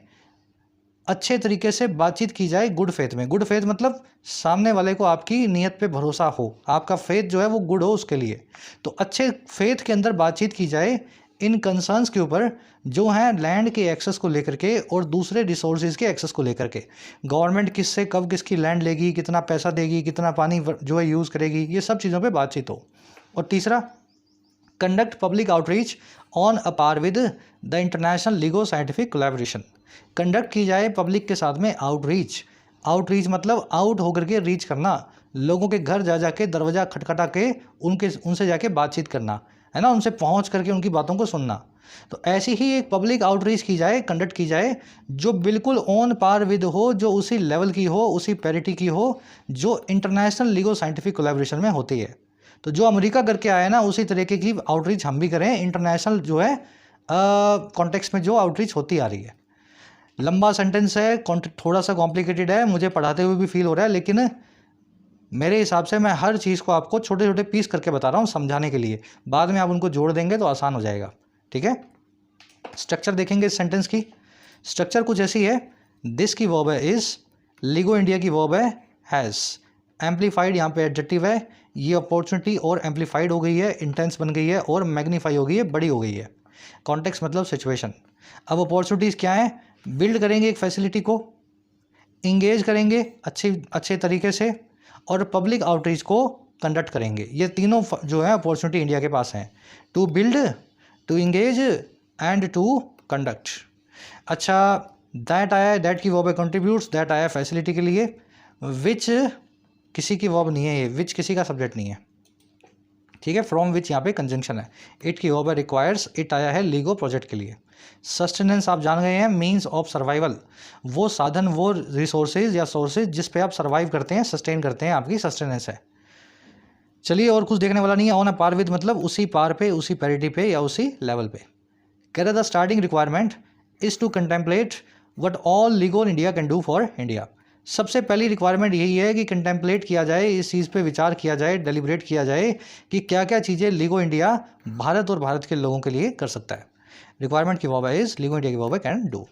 अच्छे तरीके से बातचीत की जाए गुड फेथ में। गुड फेथ मतलब सामने वाले को आपकी नीयत पे भरोसा हो, आपका फेथ जो है वो गुड हो उसके लिए। तो अच्छे फेथ के अंदर बातचीत की जाए इन कंसर्न्स के ऊपर जो हैं लैंड के एक्सेस को लेकर के और दूसरे रिसोर्सेज के एक्सेस को लेकर के। गवर्नमेंट किससे कब किसकी लैंड लेगी, कितना पैसा देगी, कितना पानी जो है यूज़ करेगी, ये सब चीज़ों पर बातचीत हो। और तीसरा, conduct public outreach on a par with the international LIGO scientific collaboration. Conduct की जाए पब्लिक के साथ में आउटरीच। आउटरीच मतलब आउट होकर के रीच करना, लोगों के घर जा जाके दरवाज़ा खटखटा के उनसे जाके बातचीत करना, है ना, उनसे पहुंच करके उनकी बातों को सुनना। तो ऐसी ही एक पब्लिक आउटरीच की जाए, कंडक्ट की जाए, जो बिल्कुल ऑन पार विद हो, जो उसी लेवल की हो, उसी पैरिटी की हो जो इंटरनेशनल लीगो साइंटिफिक कोलैबोरेशन में होती है। तो जो अमेरिका करके आया ना, उसी तरीके की आउटरीच हम भी करें, इंटरनेशनल जो है कॉन्टेक्स्ट में जो आउटरीच होती आ रही है। लंबा सेंटेंस है, थोड़ा सा कॉम्प्लिकेटेड है, मुझे पढ़ाते हुए भी फील हो रहा है, लेकिन मेरे हिसाब से मैं हर चीज़ को आपको छोटे छोटे पीस करके बता रहा हूँ समझाने के लिए। बाद में आप उनको जोड़ देंगे तो आसान हो जाएगा, ठीक है। स्ट्रक्चर देखेंगे इस सेंटेंस की। स्ट्रक्चर कुछ ऐसी है, दिस की वर्ब है इज़, लिगो इंडिया की वर्ब है हैज़, एम्पलीफाइड यहाँ पे एडजेक्टिव है, ये अपॉर्चुनिटी और एम्पलीफाइड हो गई है, इंटेंस बन गई है, और मैग्नीफाई हो गई है, बड़ी हो गई है। कॉन्टेक्स्ट मतलब सिचुएशन। अब अपॉर्चुनिटीज़ क्या है, बिल्ड करेंगे एक फैसिलिटी को, इंगेज करेंगे अच्छे तरीके से, और पब्लिक आउटरीच को कंडक्ट करेंगे। ये तीनों जो है अपॉर्चुनिटी इंडिया के पास हैं, to build, to engage and to conduct. अच्छा, दैट आया, दैट की वर्ब है कंट्रीब्यूट्स, दैट आया फैसिलिटी के लिए, विच किसी की वर्ब नहीं है, ये विच किसी का सब्जेक्ट नहीं है, ठीक है। फ्रॉम विच यहाँ पे कंजंक्शन है। इट की वर्ब है रिक्वायर्स, इट आया है लीगो प्रोजेक्ट के लिए। सस्टेनेंस आप जान गए हैं, मीन्स ऑफ सर्वाइवल, वो साधन, वो रिसोर्सेज या सोर्सेज जिस पे आप सर्वाइव करते हैं, सस्टेन करते हैं, आपकी सस्टेनेंस है। चलिए, और कुछ देखने वाला नहीं है। ऑन अ पार विद मतलब उसी पार पे, उसी पैरिटी पे या उसी लेवल पे। कह रहा the starting requirement is to contemplate what all LIGO India can do for India. सबसे पहली रिक्वायरमेंट यही है कि कंटेम्पलेट किया जाए, इस चीज़ पे विचार किया जाए, डेलिब्रेट किया जाए कि क्या क्या चीज़ें लीगो इंडिया भारत और भारत के लोगों के लिए कर सकता है। रिक्वायरमेंट की वर्ब इज, लीगो इंडिया की वर्ब कैन डू।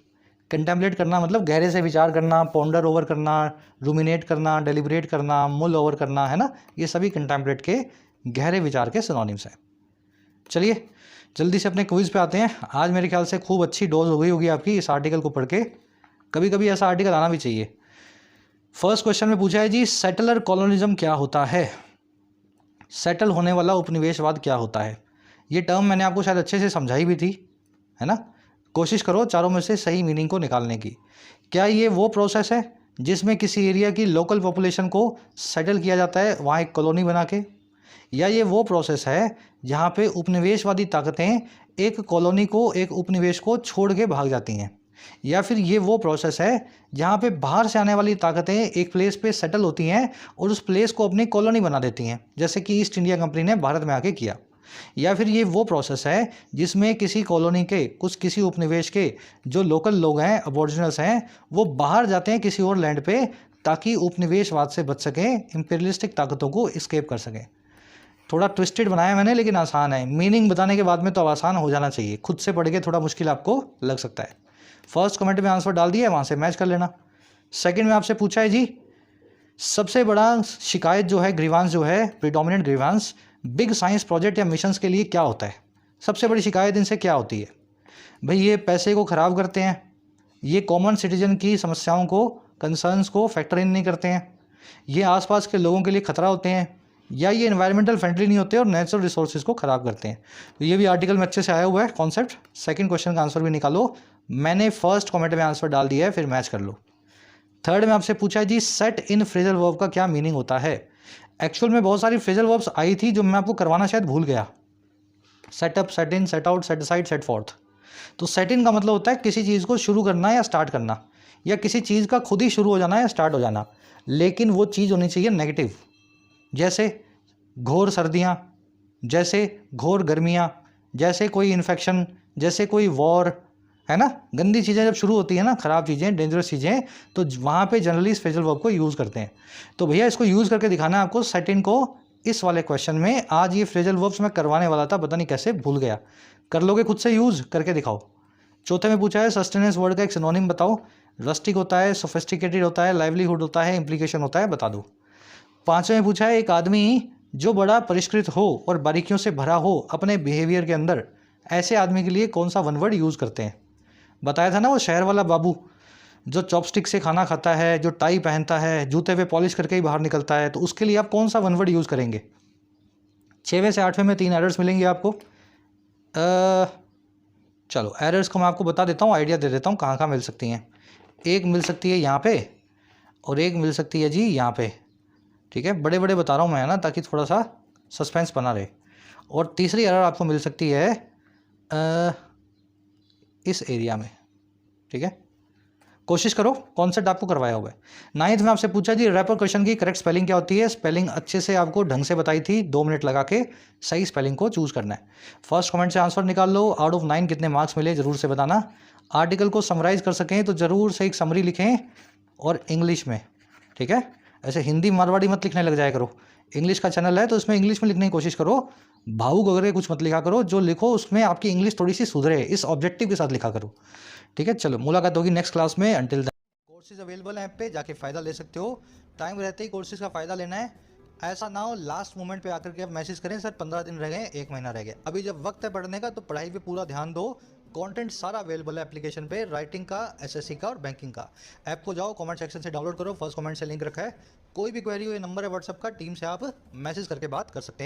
कंटेम्पलेट करना मतलब गहरे से विचार करना, पॉन्डर ओवर करना, रूमिनेट करना, डेलिब्रेट करना, मुल ओवर करना, है ना, ये सभी कंटेम्पलेट के गहरे विचार के सिनोनिम्स हैं। चलिए जल्दी से अपने क्विज पे आते हैं। आज मेरे ख्याल से खूब अच्छी डोज हो गई होगी आपकी इस आर्टिकल को पढ़ के। कभी कभी ऐसा आर्टिकल आना भी चाहिए। फर्स्ट क्वेश्चन में पूछा है जी, सेटलर कॉलोनिज्म क्या होता है? सेटल होने वाला उपनिवेशवाद क्या होता है? ये टर्म मैंने आपको शायद अच्छे से समझाई भी थी, है ना। कोशिश करो चारों में से सही मीनिंग को निकालने की। क्या ये वो प्रोसेस है जिसमें किसी एरिया की लोकल पॉपुलेशन को सेटल किया जाता है वहाँ एक कॉलोनी बना के, या ये वो प्रोसेस है जहाँ पे उपनिवेशवादी ताकतें एक कॉलोनी को, एक उपनिवेश को छोड़ के भाग जाती हैं, या फिर ये वो प्रोसेस है जहाँ पे बाहर से आने वाली ताकतें एक प्लेस पे सेटल होती हैं और उस प्लेस को अपनी कॉलोनी बना देती हैं, जैसे कि ईस्ट इंडिया कंपनी ने भारत में आके किया। या फिर ये वो प्रोसेस है जिसमें किसी कॉलोनी के, किसी उपनिवेश के जो लोकल लोग हैं, अबॉरिजिनल्स हैं, वो बाहर जाते हैं किसी और लैंड पे ताकि उपनिवेशवाद से बच सकें, इंपीरियलिस्टिक ताकतों को एस्केप कर सकें। थोड़ा ट्विस्टेड बनाया मैंने, लेकिन आसान है। मीनिंग बताने के बाद में तो आसान हो जाना चाहिए, खुद से पढ़ के थोड़ा मुश्किल आपको लग सकता है। फर्स्ट कमेंट में आंसर डाल दिया है, वहाँ से मैच कर लेना। सेकंड में आपसे पूछा है जी, सबसे बड़ा शिकायत जो है, ग्रीवांस जो है, predominant grievance big science project या मिशंस के लिए क्या होता है? सबसे बड़ी शिकायत इनसे क्या होती है भाई? ये पैसे को ख़राब करते हैं, ये कॉमन सिटीजन की समस्याओं को, कंसर्न्स को फैक्टर इन नहीं करते हैं, ये आसपास के लोगों के लिए ख़तरा होते हैं, या ये एनवायरमेंटल फ्रेंडली नहीं होते और नेचुरल रिसोर्सेज को ख़राब करते हैं। तो ये भी आर्टिकल में अच्छे से आया हुआ है कॉन्सेप्ट। सेकंड क्वेश्चन का आंसर भी निकालो, मैंने फर्स्ट कमेंट में आंसर डाल दिया है, फिर मैच कर लो। थर्ड में आपसे पूछा जी सेट इन फ्रेजल वर्ब का क्या मीनिंग होता है। एक्चुअल में बहुत सारी फ्रेजल वर्ब्स आई थी जो मैं आपको करवाना शायद भूल गया। Setup, set in, set out, set aside, set forth. तो सेट इन का मतलब होता है किसी चीज़ को शुरू करना या स्टार्ट करना, या किसी चीज़ का खुद ही शुरू हो जाना या स्टार्ट हो जाना, लेकिन वो चीज़ होनी चाहिए नेगेटिव। जैसे घोर सर्दियाँ, जैसे घोर गर्मियाँ, जैसे कोई इन्फेक्शन, जैसे कोई वॉर, है ना। गंदी चीज़ें जब शुरू होती है ना, ख़राब चीज़ें, डेंजरस चीज़ें, तो वहाँ पे जनरली इस फ्रेजल वर्ब को यूज़ करते हैं। तो भैया इसको यूज़ करके दिखाना है आपको सेट इन को इस वाले क्वेश्चन में। आज ये फ्रेजल वर्ब्स मैं करवाने वाला था, पता नहीं कैसे भूल गया। कर लोगे खुद से यूज़ करके दिखाओ। चौथे में पूछा है सस्टेनेंस वर्ड का एक सिनोनिम बताओ। रस्टिक होता है, सोफिस्टिकेटेड होता है, लाइवलीहुड होता है, इम्प्लीकेशन होता है, बता दो। पाँचवें में पूछा है एक आदमी जो बड़ा परिष्कृत हो और बारीकियों से भरा हो अपने बिहेवियर के अंदर, ऐसे आदमी के लिए कौन सा वन वर्ड यूज़ करते हैं। बताया था ना वो शहर वाला बाबू जो चॉपस्टिक से खाना खाता है, जो टाई पहनता है, जूते पे पॉलिश करके ही बाहर निकलता है, तो उसके लिए आप कौन सा वन वर्ड यूज़ करेंगे। 6वें से 8वें में 3 एरर्स मिलेंगे आपको। चलो एरर्स को मैं आपको बता देता हूँ, आइडिया दे देता हूँ कहाँ कहाँ मिल सकती हैं। एक मिल सकती है यहाँ पे और एक मिल सकती है जी यहाँ पे, ठीक है। बड़े बड़े बता रहा हूँ मैं, ना, ताकि थोड़ा सा सस्पेंस बना रहे। और तीसरी एरर आपको मिल सकती है इस एरिया में, ठीक है। कोशिश करो, कॉन्सेप्ट आपको करवाया हुआ है। 9th में आपसे पूछा जी रैपर क्वेश्चन की करेक्ट स्पेलिंग क्या होती है। स्पेलिंग अच्छे से आपको ढंग से बताई थी, 2 मिनट लगा के सही स्पेलिंग को चूज़ करना है। फर्स्ट कमेंट से आंसर निकाल लो। आउट ऑफ 9 कितने मार्क्स मिले ज़रूर से बताना। आर्टिकल को समराइज़ कर सकें तो ज़रूर से एक समरी लिखें, और इंग्लिश में, ठीक है। ऐसे हिंदी मारवाड़ी मत लिखने लग जाया करो। इंग्लिश का चैनल है तो इसमें इंग्लिश में लिखने की कोशिश करो। भावुक वगैरह कुछ मत लिखा करो, जो लिखो उसमें आपकी इंग्लिश थोड़ी सी सुधरे, इस ऑब्जेक्टिव के साथ लिखा करो, ठीक है। चलो मुलाकात होगी नेक्स्ट क्लास में। अंटिल कोर्सेज अवेलेबल हैं ऐप पे, जाके फ़ायदा ले सकते हो। टाइम रहते ही कोर्सेज का फ़ायदा लेना है। ऐसा ना हो लास्ट मोमेंट पे आकर के आप मैसेज करें सर 15 दिन रह गए, 1 महीना रह गया। अभी जब वक्त है पढ़ने का तो पढ़ाई पे पूरा ध्यान दो। कंटेंट सारा अवेलेबल है एप्लीकेशन पे, राइटिंग का, एसएससी का और बैंकिंग का। ऐप को जाओ, कमेंट सेक्शन से डाउनलोड करो, फर्स्ट कमेंट से लिंक रखा है। कोई भी क्वेरी हो, ये नंबर है व्हाट्सअप का, टीम से आप मैसेज करके बात कर सकते हैं।